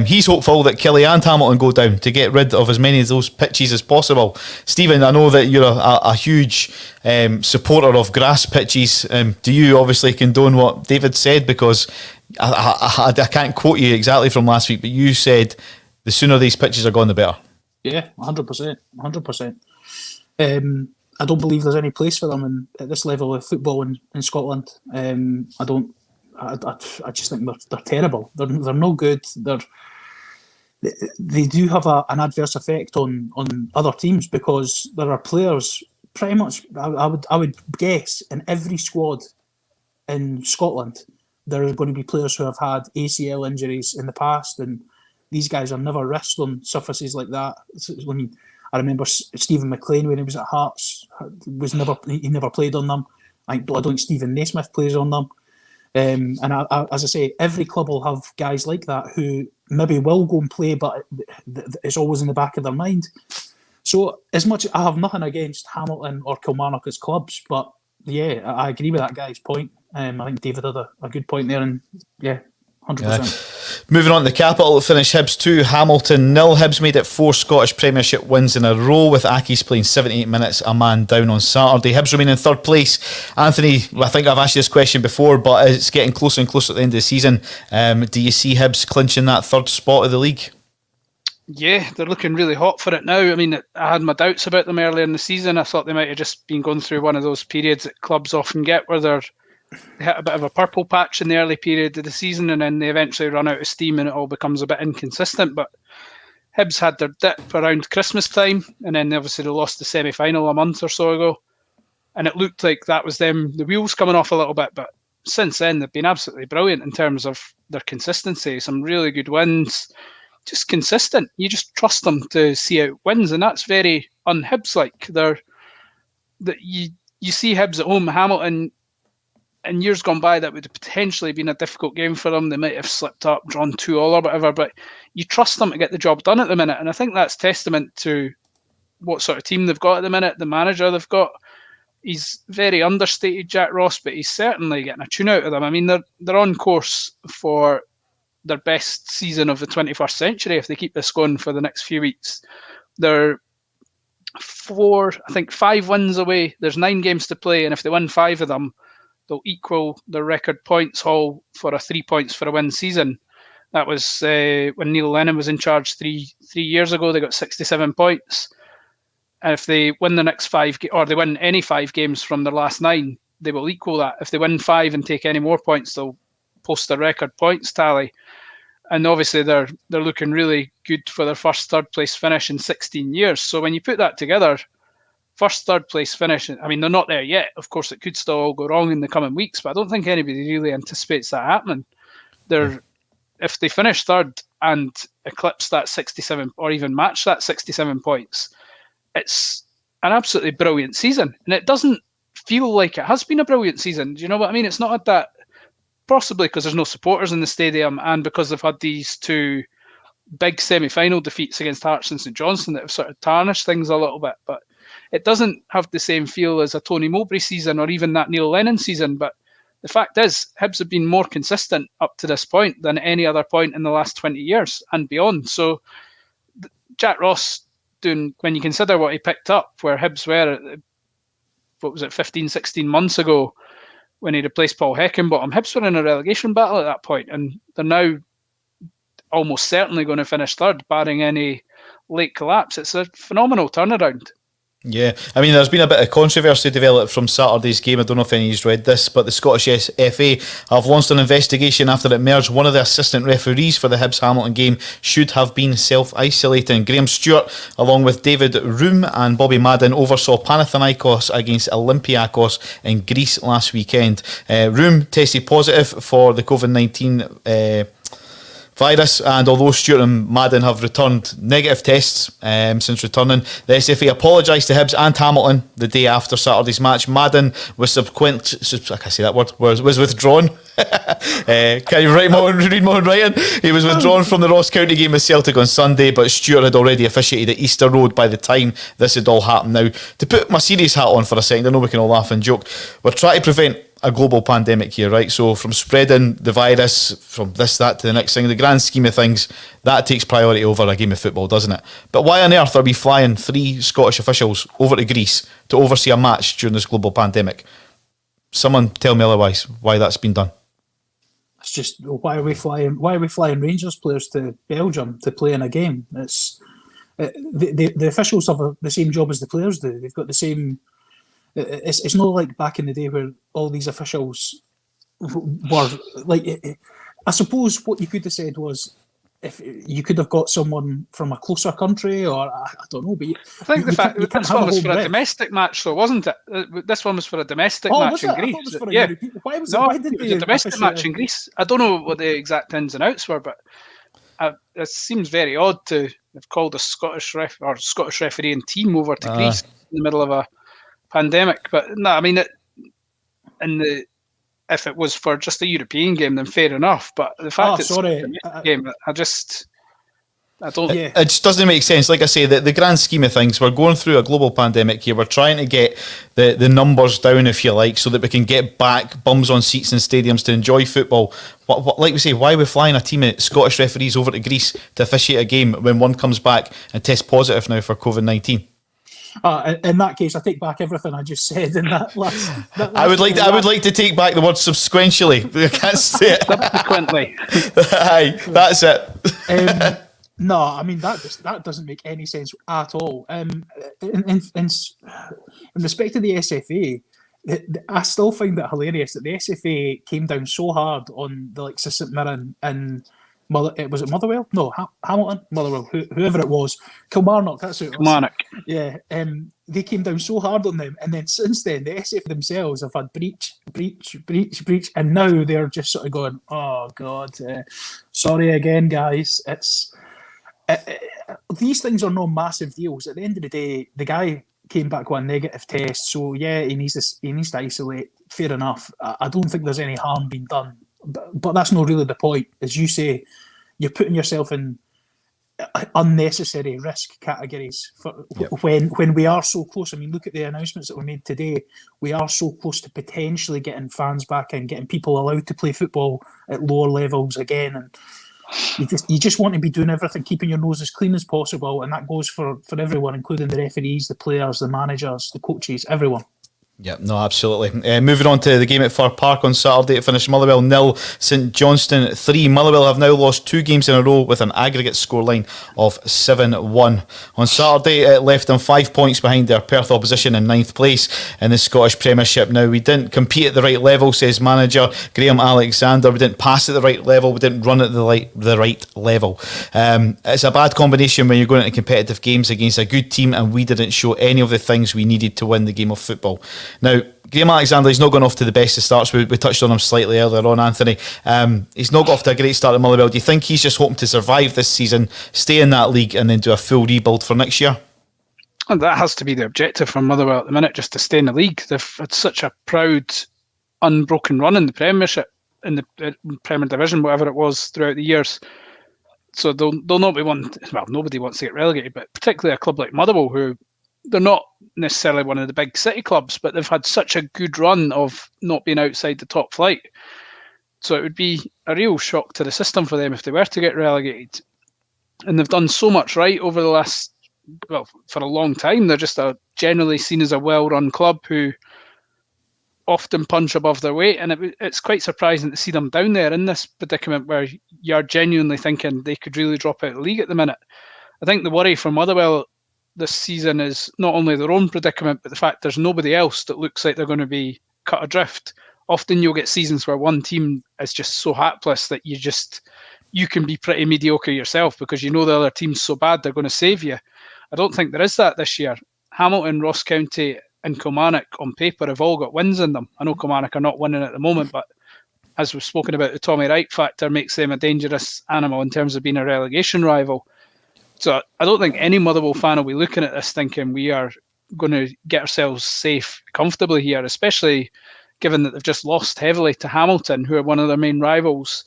He's hopeful that Kelly and Hamilton go down to get rid of as many of those pitches as possible. Stephen, I know that you're a huge supporter of grass pitches. Do you obviously condone what David said? Because I can't quote you exactly from last week, but you said the sooner these pitches are gone, the better. Yeah, 100%. 100%. I don't believe there's any place for them at this level of football in Scotland. I just think they're terrible. They're no good. They do have an adverse effect on other teams, because there are players pretty much. I would guess in every squad in Scotland there are going to be players who have had ACL injuries in the past, and these guys are never risked on surfaces like that. I remember Stephen McLean when he was at Hearts he never played on them. I don't think Stephen Naismith plays on them. And as I say, every club will have guys like that who maybe will go and play, but it's always in the back of their mind. So as much, I have nothing against Hamilton or Kilmarnock as clubs, but yeah, I agree with that guy's point. I think David had a good point there, and yeah, 100%. Moving on to the capital, finished Hibs 2, Hamilton 0. Hibs made it 4 Scottish Premiership wins in a row, with Aki's playing 78 minutes, a man down on Saturday. Hibs remain in third place. Anthony, I think I've asked you this question before, but it's getting closer and closer at the end of the season. Do you see Hibs clinching that third spot of the league? Yeah, they're looking really hot for it now. I mean, I had my doubts about them earlier in the season. I thought they might have just been going through one of those periods that clubs often get, where they hit a bit of a purple patch in the early period of the season, and then they eventually run out of steam and it all becomes a bit inconsistent. But Hibs had their dip around Christmas time, and then obviously they lost the semi-final a month or so ago, and it looked like that was them, the wheels coming off a little bit. But since then they've been absolutely brilliant in terms of their consistency. Some really good wins, just consistent. You just trust them to see out wins, and that's very un-Hibs like. You see Hibs at home, Hamilton. In years gone by, that would have potentially been a difficult game for them. They might have slipped up, drawn 2-2 or whatever, but you trust them to get the job done at the minute. And I think that's testament to what sort of team they've got at the minute, the manager they've got. He's very understated, Jack Ross, but he's certainly getting a tune out of them. I mean, they're on course for their best season of the 21st century if they keep this going for the next few weeks. They're 5 wins away. There's 9 games to play, and if they win 5 of them, they'll equal their record points haul for a 3 points for a win season. That was when Neil Lennon was in charge 3 years ago. They got 67 points. And if they win the next 5, or they win any 5 games from their last 9, they will equal that. If they win 5 and take any more points, they'll post their record points tally. And obviously they're looking really good for their first third place finish in 16 years. So when you put that together, first, third place finish. I mean, they're not there yet. Of course, it could still all go wrong in the coming weeks, but I don't think anybody really anticipates that happening. If they finish third and eclipse that 67, or even match that 67 points, it's an absolutely brilliant season. And it doesn't feel like it has been a brilliant season. Do you know what I mean? It's not had that, possibly because there's no supporters in the stadium, and because they've had these 2 big semi-final defeats against Hearts and St Johnstone that have sort of tarnished things a little bit. But it doesn't have the same feel as a Tony Mowbray season or even that Neil Lennon season. But the fact is, Hibs have been more consistent up to this point than any other point in the last 20 years and beyond. So Jack Ross, when you consider what he picked up, where Hibs were, 15, 16 months ago when he replaced Paul Heckingbottom, Hibs were in a relegation battle at that point, and they're now almost certainly going to finish third, barring any late collapse. It's a phenomenal turnaround. Yeah, I mean, there's been a bit of controversy developed from Saturday's game. I don't know if any of you read this, but the Scottish FA have launched an investigation after it emerged one of the assistant referees for the Hibs-Hamilton game should have been self-isolating. Graham Stewart, along with David Room and Bobby Madden, oversaw Panathinaikos against Olympiakos in Greece last weekend. Room tested positive for the COVID-19 virus, and although Stewart and Madden have returned negative tests since returning, the SFA apologised to Hibs and Hamilton the day after Saturday's match. Madden was was withdrawn. Can you read my own writing? He was withdrawn from the Ross County game with Celtic on Sunday, but Stewart had already officiated at Easter Road by the time this had all happened. Now, to put my serious hat on for a second, I know we can all laugh and joke, we're trying to prevent a global pandemic here, right? So from spreading the virus from this, that to the next thing, the grand scheme of things, that takes priority over a game of football, doesn't it? But why on earth are we flying 3 Scottish officials over to Greece to oversee a match during this global pandemic? Someone tell me otherwise why that's been done. It's just, why are we flying Rangers players to Belgium to play in a game? It's the officials have the same job as the players do. They've got the same. It's not like back in the day where all these officials were like. I suppose what you could have said was, if you could have got someone from a closer country, or I don't know, but I think the fact that this one was for a domestic match, though, wasn't it? This one was for a domestic match in Greece. Yeah. Why was it a domestic match in Greece? I don't know what the exact ins and outs were, but it seems very odd to have called a Scottish referee and team over to Greece in the middle of a pandemic. But no, I mean, if it was for just a European game, then fair enough. But the fact it's a game, I don't. It just doesn't make sense. Like I say, the grand scheme of things, we're going through a global pandemic here. We're trying to get the numbers down, if you like, so that we can get back bums on seats in stadiums to enjoy football. Like we say, why are we flying a team of Scottish referees over to Greece to officiate a game when one comes back and tests positive now for COVID-19? In that case, I take back everything I just said. In that last, I would like to take back the word subsequently. I can't say it. Subsequently. Aye, that's it. No, I mean that doesn't make any sense at all. In respect to the SFA, I still find it hilarious that the SFA came down so hard on the likes of St Mirren and was it Motherwell? No, Hamilton, Motherwell, whoever it was, Kilmarnock. That's who it was. Kilmarnock. Yeah, they came down so hard on them, and then since then the SFA themselves have had breach, and now they're just sort of going, oh God, sorry again, guys. It's these things are no massive deals. At the end of the day, the guy came back with a negative test, so yeah, he needs to isolate. Fair enough. I don't think there's any harm being done. But that's not really the point. As you say, you're putting yourself in unnecessary risk categories when we are so close. I mean, look at the announcements that were made today. We are so close to potentially getting fans back and getting people allowed to play football at lower levels again. And you just want to be doing everything, keeping your nose as clean as possible, and that goes for everyone, including the referees, the players, the managers, the coaches, everyone. Yeah, no, absolutely. Moving on to the game at Fir Park on Saturday, it finished Motherwell 0, St Johnstone 3. Motherwell have now lost 2 games in a row with an aggregate scoreline of 7-1. On Saturday, it left them 5 points behind their Perth opposition in 9th place in the Scottish Premiership. Now, we didn't compete at the right level, says manager Graham Alexander. We didn't pass at the right level. We didn't run at the right level. It's a bad combination when you're going into competitive games against a good team, and we didn't show any of the things we needed to win the game of football. Now, Graham Alexander, he's not gone off to the best of starts. We touched on him slightly earlier on, Anthony. He's not got off to a great start at Motherwell. Do you think he's just hoping to survive this season, stay in that league, and then do a full rebuild for next year? And that has to be the objective for Motherwell at the minute, just to stay in the league. They've had such a proud, unbroken run in the Premiership, in the Premier Division, whatever it was, throughout the years. So they'll not be nobody wants to get relegated, but particularly a club like Motherwell, who they're not necessarily one of the big city clubs, but they've had such a good run of not being outside the top flight. So it would be a real shock to the system for them if they were to get relegated. And they've done so much right over the last, for a long time. They're just generally seen as a well-run club who often punch above their weight. And it's quite surprising to see them down there in this predicament where you're genuinely thinking they could really drop out of the league at the minute. I think the worry for Motherwell this season is not only their own predicament, but the fact there's nobody else that looks like they're going to be cut adrift. Often you'll get seasons where one team is just so hapless that you can be pretty mediocre yourself because you know the other team's so bad they're going to save you. I don't think there is that this year. Hamilton, Ross County and Kilmarnock on paper have all got wins in them. I know Kilmarnock are not winning at the moment, but as we've spoken about, the Tommy Wright factor makes them a dangerous animal in terms of being a relegation rival. So I don't think any Motherwell fan will be looking at this thinking we are going to get ourselves safe comfortably here, especially given that they've just lost heavily to Hamilton, who are one of their main rivals,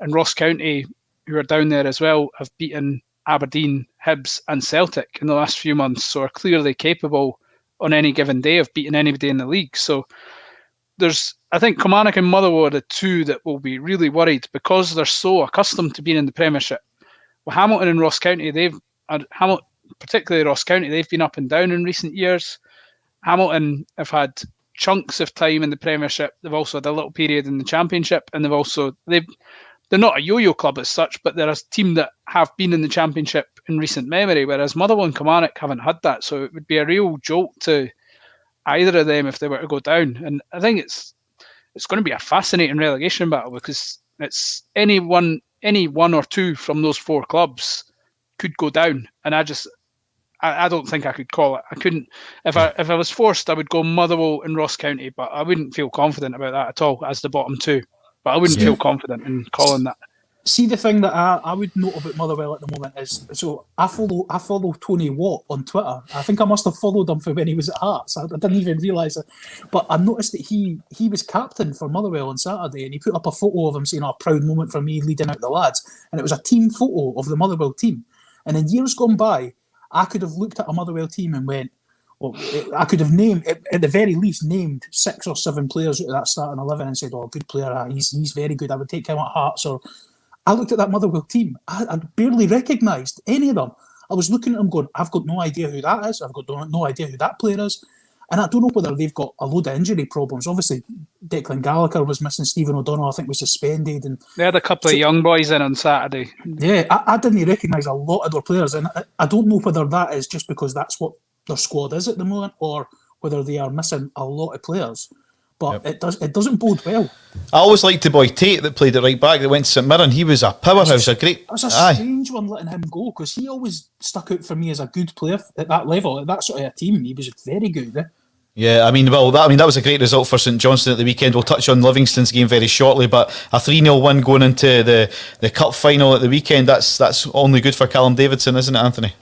and Ross County, who are down there as well, have beaten Aberdeen, Hibs and Celtic in the last few months, so are clearly capable on any given day of beating anybody in the league. So I think Kilmarnock and Motherwell are the two that will be really worried because they're so accustomed to being in the Premiership. Well, Hamilton and Ross County, particularly Ross County, they've been up and down in recent years. Hamilton have had chunks of time in the Premiership. They've also had a little period in the Championship, and they're not a yo-yo club as such, but they're a team that have been in the Championship in recent memory, whereas Motherwell and Kilmarnock haven't had that. So it would be a real jolt to either of them if they were to go down. And I think it's going to be a fascinating relegation battle because it's any one or two from those four clubs could go down. And I don't think I could call it. I couldn't. If I was forced, I would go Motherwell and Ross County, but I wouldn't feel confident about that at all as the bottom two. But I wouldn't feel confident in calling that. See, the thing that I would note about Motherwell at the moment is, so I follow Tony Watt on Twitter. I think I must have followed him from when he was at Hearts. I didn't even realise it. But I noticed that he was captain for Motherwell on Saturday, and he put up a photo of him saying, "Oh, proud moment for me leading out the lads." And it was a team photo of the Motherwell team. And in years gone by, I could have looked at a Motherwell team and went, well, I could have named, at the very least, named 6 or 7 players out of that starting 11 and said, "Oh, good player, he's very good. I would take him at Hearts." Or I looked at that Motherwell team. I barely recognised any of them. I was looking at them going, I've got no idea who that is. I've got no idea who that player is. And I don't know whether they've got a load of injury problems. Obviously, Declan Gallagher was missing. Stephen O'Donnell, I think, was suspended. And they had a couple of young boys in on Saturday. Yeah, I didn't recognise a lot of their players. And I don't know whether that is just because that's what their squad is at the moment or whether they are missing a lot of players. But it doesn't bode well. I always liked the boy Tate that played at right back that went to St Mirren. He was a powerhouse, It was a strange one letting him go because he always stuck out for me as a good player at that level, at that sort of a team. He was very good. Yeah, that was a great result for St Johnstone at the weekend. We'll touch on Livingston's game very shortly, but a 3-0 win going into the cup final at the weekend, that's only good for Callum Davidson, isn't it, Anthony?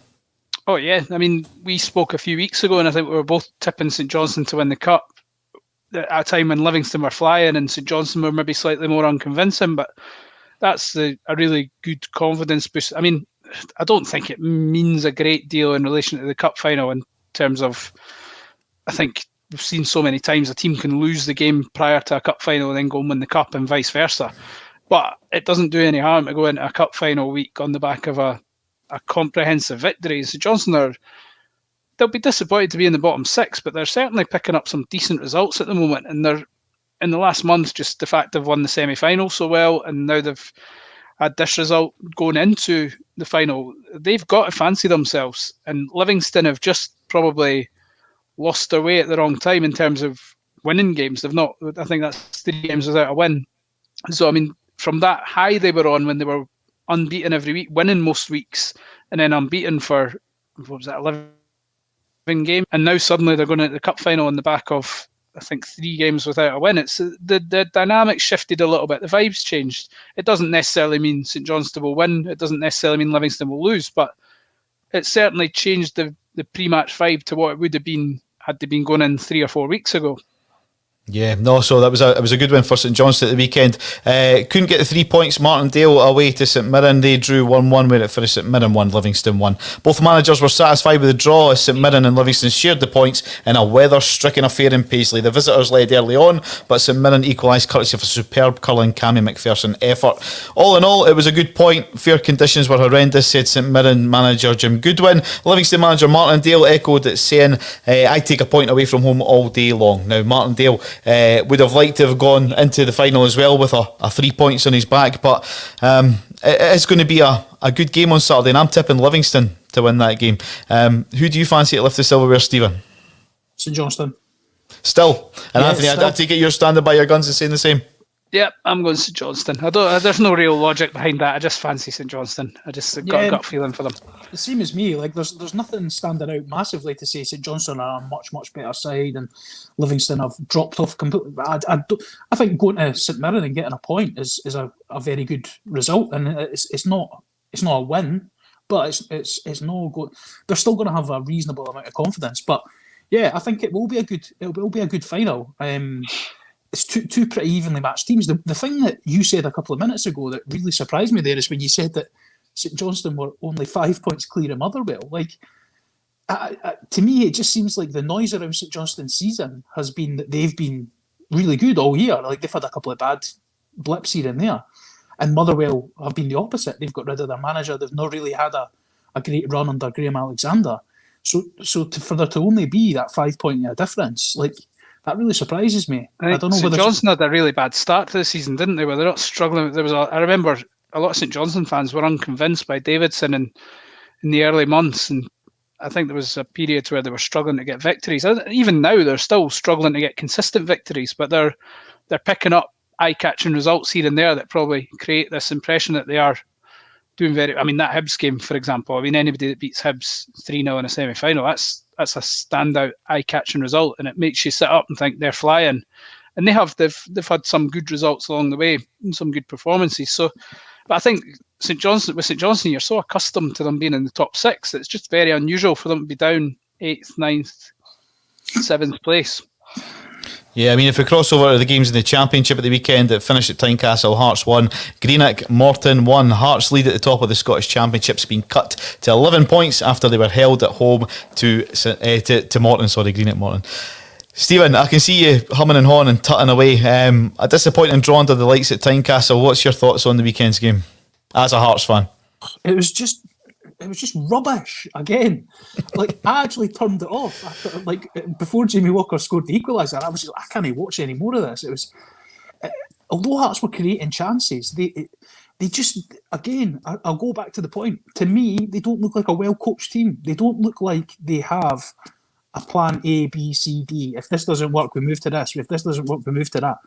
Oh yeah, I mean, we spoke a few weeks ago and I think we were both tipping St Johnstone to win the cup at a time when Livingston were flying and St Johnstone were maybe slightly more unconvincing, but that's a really good confidence boost. I mean, I don't think it means a great deal in relation to the cup final in terms of, I think we've seen so many times a team can lose the game prior to a cup final and then go and win the cup and vice versa. But it doesn't do any harm to go into a cup final week on the back of a comprehensive victory. St Johnstone they'll be disappointed to be in the bottom 6, but they're certainly picking up some decent results at the moment. And they're in the last month, just the fact they've won the semi-final so well, and now they've had this result going into the final, they've got to fancy themselves. And Livingston have just probably lost their way at the wrong time in terms of winning games. They've not, I think that's 3 games without a win. So, I mean, from that high they were on when they were unbeaten every week, winning most weeks, and then unbeaten for, 11 game, and now suddenly they're going to the cup final on the back of, I think, 3 games without a win. It's the dynamic shifted a little bit. The vibes changed. It doesn't necessarily mean St Johnstone will win. It doesn't necessarily mean Livingston will lose, but it certainly changed the pre-match vibe to what it would have been had they been going in 3 or 4 weeks ago. Yeah, no, so it was a good win for St Johnstone at the weekend. Couldn't get the 3 points. Martindale away to St Mirren. They drew 1-1 where it finished. St Mirren 1, Livingston 1. Both managers were satisfied with the draw as St Mirren and Livingston shared the points in a weather-stricken affair in Paisley. The visitors led early on, but St Mirren equalised courtesy of a superb curling Cammy McPherson effort. All in all, it was a good point. Fair conditions were horrendous, said St Mirren manager Jim Goodwin. Livingston manager Martindale echoed it, saying, "I take a point away from home all day long." Now, Martindale would have liked to have gone into the final as well with a 3 points on his back. But it's going to be a good game on Saturday, and I'm tipping Livingston to win that game. Who do you fancy to lift the silverware, Stephen? St Johnstone. Still. And Yeah, Anthony, still. I take it you're standing by your guns and saying the same. Yep, I'm going St Johnstone. There's no real logic behind that. I just fancy St Johnstone. I just got a gut feeling for them. The same as me. Like there's nothing standing out massively to say St Johnstone are a much better side, and Livingston have dropped off completely. I think going to St Mirren and getting a point is a very good result, and it's not a win, but it's no go. They're still going to have a reasonable amount of confidence, but yeah, I think it will be a good final. It's two pretty evenly matched teams. The thing that you said a couple of minutes ago that really surprised me there is when you said that St Johnstone were only 5 points clear of Motherwell. Like, to me, it just seems like the noise around St Johnstone's season has been that they've been really good all year. Like, they've had a couple of bad blips here and there. And Motherwell have been the opposite. They've got rid of their manager. They've not really had a great run under Graham Alexander. So for there to only be that 5 point difference, like, that really surprises me. I don't know St whether Johnstone had a really bad start to the season, didn't they? Where they're not struggling. I remember a lot of St Johnstone fans were unconvinced by Davidson in the early months, and I think there was a period where they were struggling to get victories. Even now, they're still struggling to get consistent victories, but they're picking up eye-catching results here and there that probably create this impression that they are doing very. I mean, that Hibs game, for example. I mean, anybody that beats Hibs 3-0 in a semi-final, that's a standout eye-catching result, and it makes you sit up and think they're flying. And they've had some good results along the way and some good performances. So, but I think St Johnstone, you're so accustomed to them being in the top six. It's just very unusual for them to be down 8th, 9th, 7th place. Yeah, I mean, if we cross over to the games in the Championship at the weekend, it finished at Tynecastle. Hearts 1, Greenock, Morton 1. Hearts lead at the top of the Scottish Championship's been cut to 11 points after they were held at home to Morton. Sorry, Greenock, Morton. Stephen, I can see you humming and hawing and tutting away. A disappointing draw under the lights at Tynecastle. What's your thoughts on the weekend's game as a Hearts fan? it was just rubbish again. Like, I actually turned it off after, like, before Jamie Walker scored the equaliser. I was just, I can't watch any more of this. It was, although Hearts were creating chances, they just, again, I'll go back to the point. To me, they don't look like a well-coached team. They don't look like they have a plan A, B, C, D. If this doesn't work, we move to this. If this doesn't work, we move to that.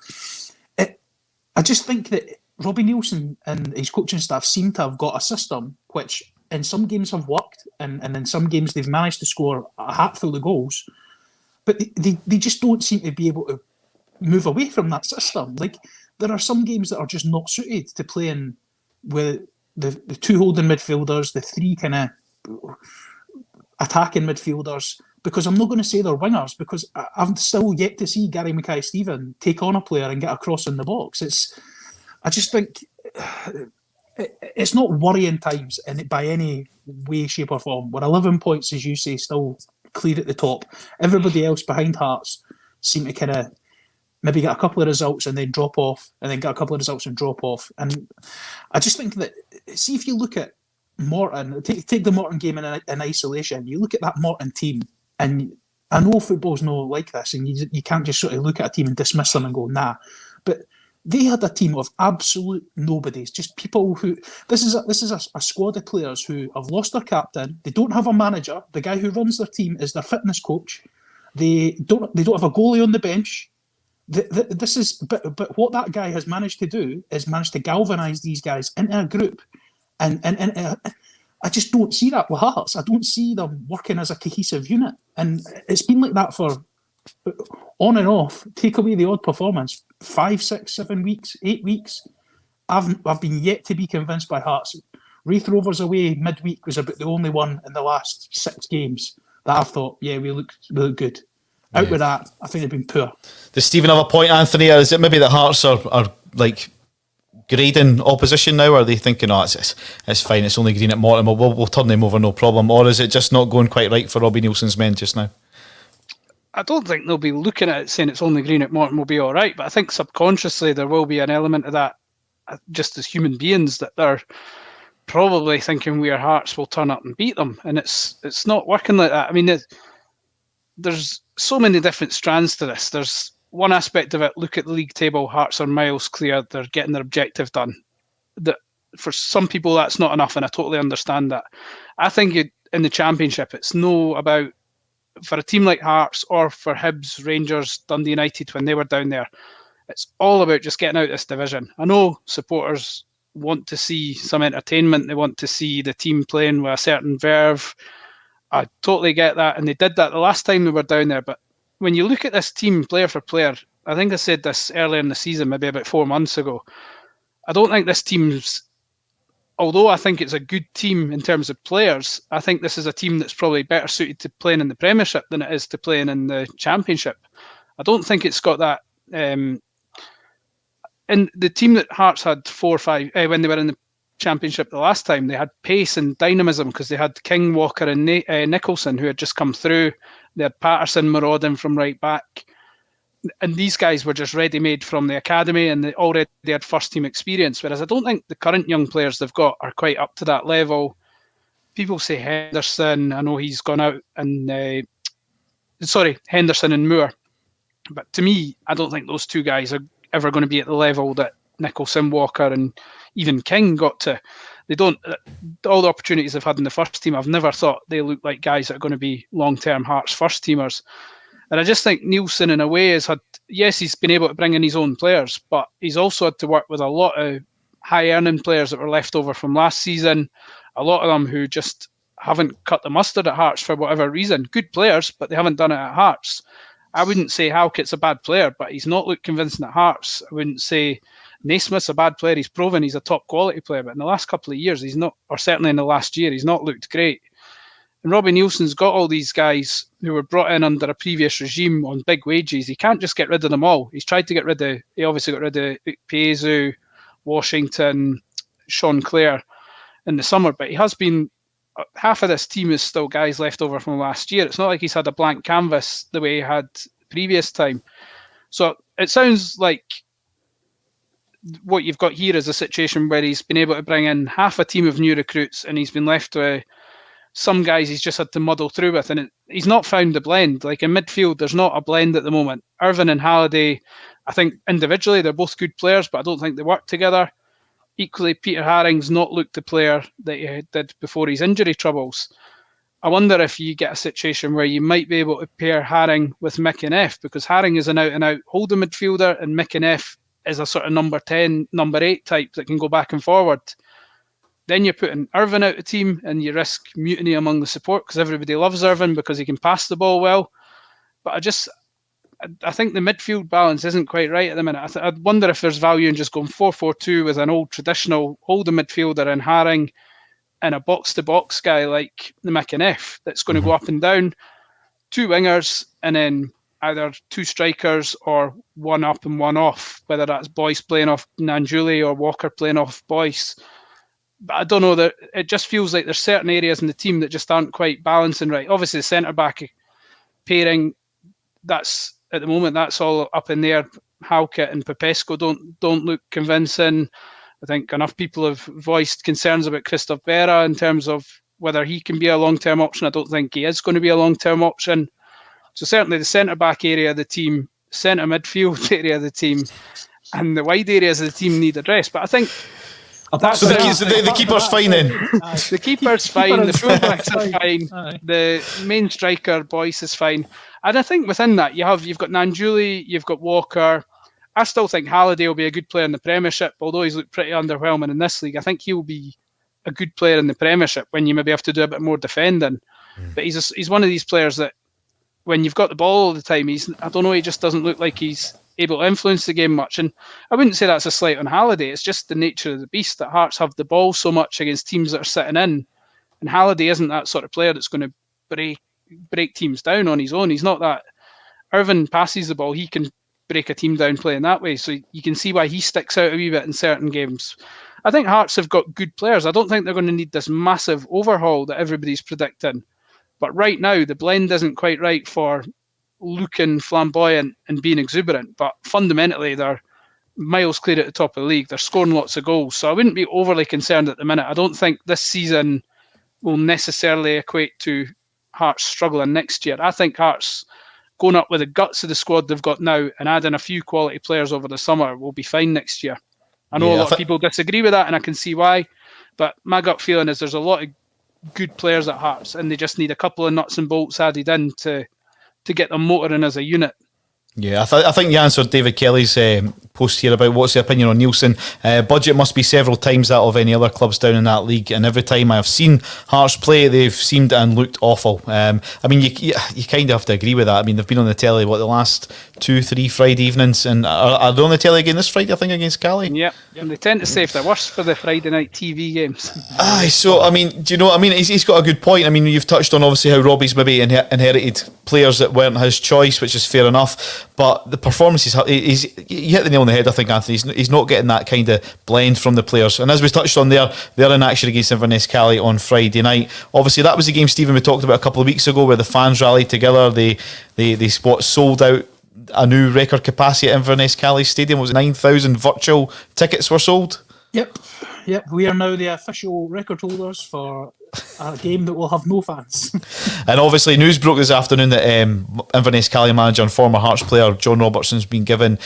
I just think that Robbie Neilson and his coaching staff seem to have got a system which in some games have worked, and in some games they've managed to score a hatful of goals, but they just don't seem to be able to move away from that system. Like, there are some games that are just not suited to playing with the two holding midfielders, the three kind of attacking midfielders, because I'm not going to say they're wingers, because I've still yet to see Gary Mackay-Steven take on a player and get a cross in the box. I just think it's not worrying times by any way, shape or form. We're 11 points, as you say, still clear at the top. Everybody else behind Hearts seem to kind of maybe get a couple of results and then drop off, and then get a couple of results and drop off. And I just think that, see, if you look at Morton, take the Morton game in isolation, you look at that Morton team, and I know football's not like this, and you can't just sort of look at a team and dismiss them and go, nah. But they had a team of absolute nobodies, just people who. This is a squad of players who have lost their captain. They don't have a manager. The guy who runs their team is their fitness coach. They don't have a goalie on the bench. But what that guy has managed to do is managed to galvanise these guys into a group, and I just don't see that with Hearts. I don't see them working as a cohesive unit, and it's been like that for on and off. Take away the odd performance, 5, 6, 7 weeks, 8 weeks. I've been yet to be convinced by Hearts. Wraith Rovers away midweek was about the only one in the last 6 games that I've thought, yeah, we look good. Out with that, I think they've been poor. Does Stephen have a point, Anthony? Or is it maybe that Hearts are like grading opposition now? Or are they thinking, oh, it's fine, it's only Green at Morton, we'll turn them over, no problem? Or is it just not going quite right for Robbie Neilson's men just now? I don't think they'll be looking at it saying it's only Green at Morton will be all right, but I think subconsciously there will be an element of that, just as human beings, that they're probably thinking we are Hearts will turn up and beat them, and it's not working like that. I mean, there's so many different strands to this. There's one aspect of it, look at the league table, Hearts are miles clear, they're getting their objective done. That for some people that's not enough, and I totally understand that. I think in the Championship, it's no about, for a team like Hearts or for Hibs, Rangers, Dundee United when they were down there, it's all about just getting out of this division. I know supporters want to see some entertainment, they want to see the team playing with a certain verve. I totally get that, and they did that the last time they were down there, but when you look at this team player for player, I think I said this earlier in the season, maybe about 4 months ago, I don't think this team's, although I think it's a good team in terms of players, I think this is a team that's probably better suited to playing in the Premiership than it is to playing in the Championship. I don't think it's got that. And the team that Hearts had 4 or 5, when they were in the Championship the last time, they had pace and dynamism because they had King, Walker and Nicholson who had just come through. They had Patterson marauding from right back. And these guys were just ready-made from the academy and they already had first-team experience, whereas I don't think the current young players they've got are quite up to that level. People say Henderson, I know he's gone out, and Henderson and Moore. But to me, I don't think those two guys are ever going to be at the level that Nicholson, Walker and even King got to. They don't. All the opportunities they've had in the first team, I've never thought they look like guys that are going to be long-term Hearts first-teamers. And I just think Neilson, in a way, has had, yes, he's been able to bring in his own players, but he's also had to work with a lot of high-earning players that were left over from last season, a lot of them who just haven't cut the mustard at Hearts for whatever reason. Good players, but they haven't done it at Hearts. I wouldn't say Halkett's a bad player, but he's not looked convincing at Hearts. I wouldn't say Naismith's a bad player. He's proven he's a top-quality player, but in the last couple of years, he's not, or certainly in the last year, he's not looked great. And Robbie Neilson's got all these guys who were brought in under a previous regime on big wages. He can't just get rid of them all. He's tried to get rid of, he obviously got rid of Piezu, Washington, Sean Clare in the summer, but he has been, half of this team is still guys left over from last year. It's not like he's had a blank canvas the way he had previous time. So it sounds like what you've got here is a situation where he's been able to bring in half a team of new recruits and he's been left with some guys he's just had to muddle through with, and he's not found the blend. Like in midfield, there's not a blend at the moment. Irvine and Halliday, I think individually they're both good players, but I don't think they work together. Equally, Peter Haring's not looked the player that he did before his injury troubles. I wonder if you get a situation where you might be able to pair Haring with McInnes, because Haring is an out-and-out holding midfielder, and McInnes is a sort of number 10, number 8 type that can go back and forward. Then you're putting Irvine out of the team and you risk mutiny among the support because everybody loves Irvine because he can pass the ball well. But I think the midfield balance isn't quite right at the minute. I wonder if there's value in just going 4-4-2 with an old traditional holding midfielder and Haring and a box-to-box guy like the McInnes that's going to go up and down, 2 wingers and then either 2 strikers or 1 up and 1 off, whether that's Boyce playing off Nanjuli or Walker playing off Boyce. But I don't know, that it just feels like there's certain areas in the team that just aren't quite balancing right. Obviously, the centre-back pairing, that's at the moment, that's all up in the air. Halkett and Popescu don't look convincing. I think enough people have voiced concerns about Christoph Berra in terms of whether he can be a long-term option. I don't think he is going to be a long-term option. So certainly the centre-back area of the team, centre midfield area of the team, and the wide areas of the team need address. But I think so the keeper's fine then. The keeper's fine. The fullbacks are fine. The main striker, Boyce, is fine. And I think within that, you've got Nanjuli, you've got Walker. I still think Halliday will be a good player in the Premiership, although he's looked pretty underwhelming in this league. I think he'll be a good player in the Premiership when you maybe have to do a bit more defending. But he's one of these players that when you've got the ball all the time, he just doesn't look like he's able to influence the game much. And I wouldn't say that's a slight on Halliday. It's just the nature of the beast that Hearts have the ball so much against teams that are sitting in. And Halliday isn't that sort of player that's going to break teams down on his own. He's not that. Irvine passes the ball. He can break a team down playing that way. So you can see why he sticks out a wee bit in certain games. I think Hearts have got good players. I don't think they're going to need this massive overhaul that everybody's predicting. But right now, the blend isn't quite right for looking flamboyant and being exuberant. But fundamentally, they're miles clear at the top of the league. They're scoring lots of goals. So I wouldn't be overly concerned at the minute. I don't think this season will necessarily equate to Hearts struggling next year. I think Hearts going up with the guts of the squad they've got now and adding a few quality players over the summer, will be fine next year. I know a lot of people disagree with that, and I can see why, but my gut feeling is there's a lot of good players at Hearts, and they just need a couple of nuts and bolts added in to get them motoring as a unit. Yeah, I think you answered David Kelly's post here about what's the opinion on Neilson. Budget must be several times that of any other clubs down in that league, and every time I've seen Hearts play, they've seemed and looked awful. I mean, you kind of have to agree with that. I mean, they've been on the telly, the last 2-3 Friday evenings, and are they on the telly again this Friday, I think, against Cali? Yeah, and they tend to save the worst for the Friday night TV games. Aye, so, I mean, do you know what I mean? He's got a good point. I mean, you've touched on, obviously, how Robbie's maybe inherited players that weren't his choice, which is fair enough. But the performances, you hit the nail on the head, I think, Anthony. He's not getting that kind of blend from the players. And as we touched on there, they're in action against Inverness Cali on Friday night. Obviously, that was the game, Stephen, we talked about a couple of weeks ago where the fans rallied together. They sold out a new record capacity at Inverness Cali Stadium. Was it 9,000 virtual tickets were sold? Yep. We are now the official record holders for a game that will have no fans. And obviously, news broke this afternoon that Inverness Cali manager and former Hearts player John Robertson's been given,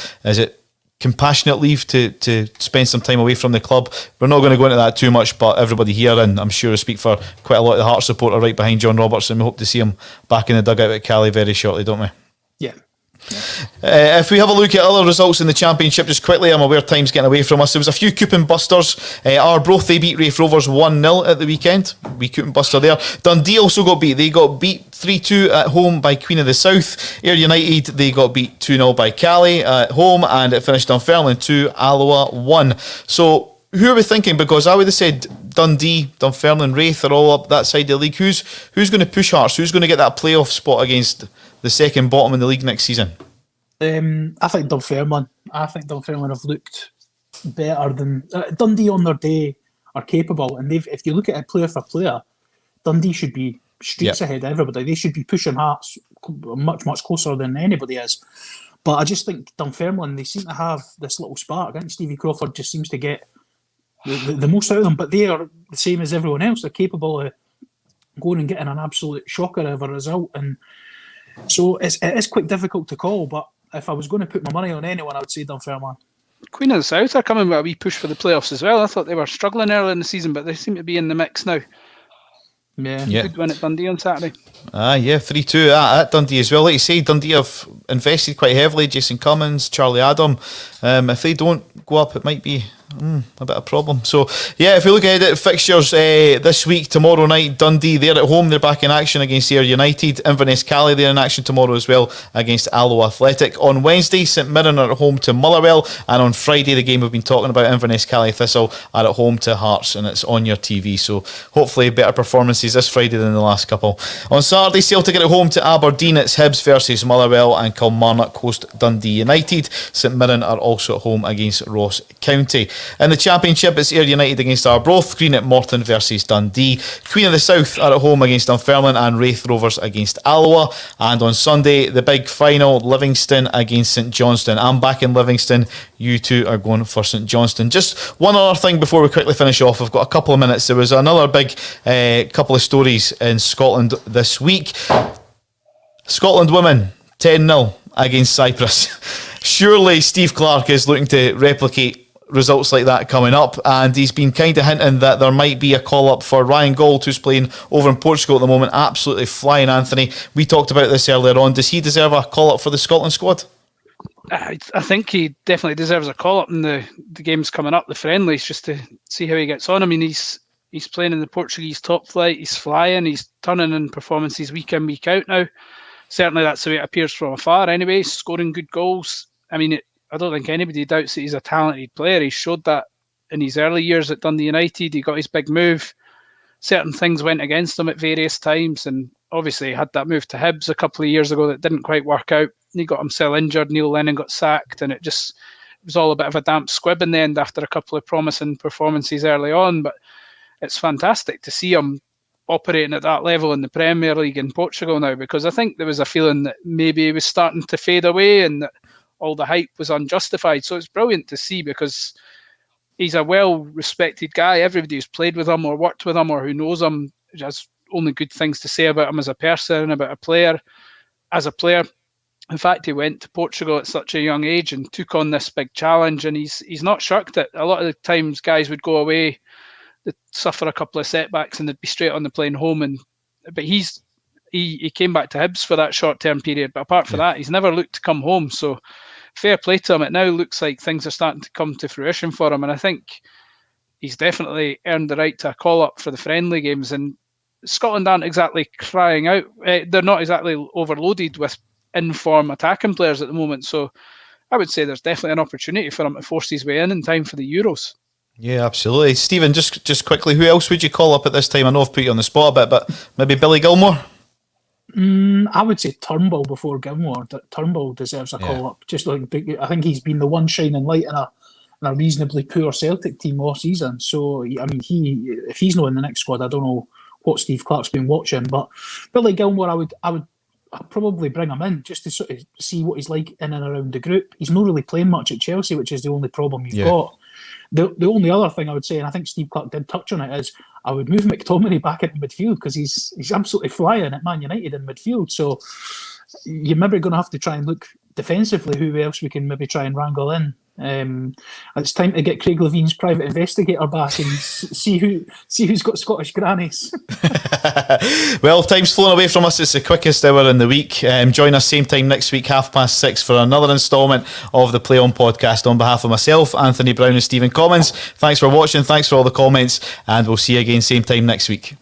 compassionate leave to spend some time away from the club. We're not going to go into that too much, but everybody here, and I'm sure I speak for quite a lot of the Hearts support, are right behind John Robertson. We hope to see him back in the dugout at Cali very shortly, don't we? Yeah. If we have a look at other results in the Championship just quickly, I'm aware time's getting away from us. There was a few coupon busters. Arbroath, they beat Raith Rovers 1-0 at the weekend. We coupon buster there. Dundee also got beat. They got beat 3-2 at home by Queen of the South. Ayr United, they got beat 2-0 by Cali at home, and it finished Dunfermline 2, Alloa 1. So who are we thinking? Because I would have said Dundee, Dunfermline, Raith are all up that side of the league. Who's going to push Hearts? Who's going to get that playoff spot against the second bottom in the league next season? I think Dunfermline. Dunfermline have looked better than Dundee on their day are capable, and if you look at it player for player, Dundee should be streets ahead of everybody. They should be pushing Hearts much closer than anybody is. But I just think Dunfermline, they seem to have this little spark. I think Stevie Crawford just seems to get the most out of them, but they are the same as everyone else. They're capable of going and getting an absolute shocker of a result, and so it is quite difficult to call. But if I was going to put my money on anyone, I would say Dunfermline. Queen of the South are coming with a wee push for the playoffs as well. I thought they were struggling early in the season, but they seem to be in the mix now. Yeah. Good win at Dundee on Saturday. 3-2 at Dundee as well. Like you say, Dundee have invested quite heavily. Jason Cummins, Charlie Adam. If they don't go up, it might be a bit of a problem. So, yeah, if we look ahead at fixtures this week, tomorrow night, Dundee, they're at home. They're back in action against Ayr United. Inverness Cali, they're in action tomorrow as well against Alloa Athletic. On Wednesday, St Mirren are at home to Motherwell. And on Friday, the game we've been talking about, Inverness Cali Thistle, are at home to Hearts. And it's on your TV. So, hopefully, better performances this Friday than the last couple. On Saturday, Celtic are at home to Aberdeen. It's Hibs versus Motherwell, and Kilmarnock host Dundee United. St Mirren are also at home against Ross County. In the Championship, it's Ayr United against Arbroath, Green at Morton versus Dundee. Queen of the South are at home against Dunfermline, and Raith Rovers against Alloa. And on Sunday, the big final, Livingston against St Johnstone. I'm back in Livingston. You two are going for St Johnstone. Just one other thing before we quickly finish off. I've got a couple of minutes. There was another big couple of stories in Scotland this week. Scotland women 10-0 against Cyprus. Surely Steve Clarke is looking to replicate results like that coming up, and he's been kind of hinting that there might be a call up for Ryan Gold, who's playing over in Portugal at the moment, absolutely flying. Anthony, we talked about this earlier on. Does he deserve a call up for the Scotland squad? I think he definitely deserves a call up in the games coming up, the friendlies, just to see how he gets on. I mean, he's playing in the Portuguese top flight, he's flying, he's turning in performances week in, week out now. Certainly that's the way it appears from afar anyway, scoring good goals. I mean, I don't think anybody doubts that he's a talented player. He showed that in his early years at Dundee United. He got his big move. Certain things went against him at various times, and obviously he had that move to Hibs a couple of years ago that didn't quite work out. He got himself injured. Neil Lennon got sacked, and it was all a bit of a damp squib in the end after a couple of promising performances early on. But it's fantastic to see him operating at that level in the Premier League in Portugal now, because I think there was a feeling that maybe he was starting to fade away and that all the hype was unjustified. So it's brilliant to see, because he's a well-respected guy. Everybody who's played with him or worked with him or who knows him has only good things to say about him as a person, about a player. As a player, In fact, he went to Portugal at such a young age and took on this big challenge, and he's not shirked it. A lot of the times, guys would go away, they'd suffer a couple of setbacks, and they'd be straight on the plane home. But he came back to Hibs for that short-term period. But apart from that, he's never looked to come home. So fair play to him. It now looks like things are starting to come to fruition for him, and I think he's definitely earned the right to a call-up for the friendly games. And Scotland aren't exactly crying out. They're not exactly overloaded with in-form attacking players at the moment. So I would say there's definitely an opportunity for him to force his way in time for the Euros. Yeah, absolutely. Stephen, just quickly, who else would you call up at this time? I know I've put you on the spot a bit, but maybe Billy Gilmore? I would say Turnbull before Gilmore. Turnbull deserves a call-up. Just like I think he's been the one shining light in a reasonably poor Celtic team all season. So, I mean, if he's not in the next squad, I don't know what Steve Clarke's been watching. But Billy Gilmore, I'd probably bring him in just to sort of see what he's like in and around the group. He's not really playing much at Chelsea, which is the only problem you've got. The only other thing I would say, and I think Steve Clarke did touch on it, is I would move McTominay back into midfield because he's absolutely flying at Man United in midfield. So you're maybe going to have to try and look defensively who else we can maybe try and wrangle in. It's time to get Craig Levine's private investigator back and see who's got Scottish grannies. Well, time's flown away from us. It's the quickest hour in the week. Join us same time next week, 6:30, for another instalment of the Play On podcast. On behalf of myself, Anthony Brown and Stephen Commons, thanks for watching, thanks for all the comments, and we'll see you again same time next week.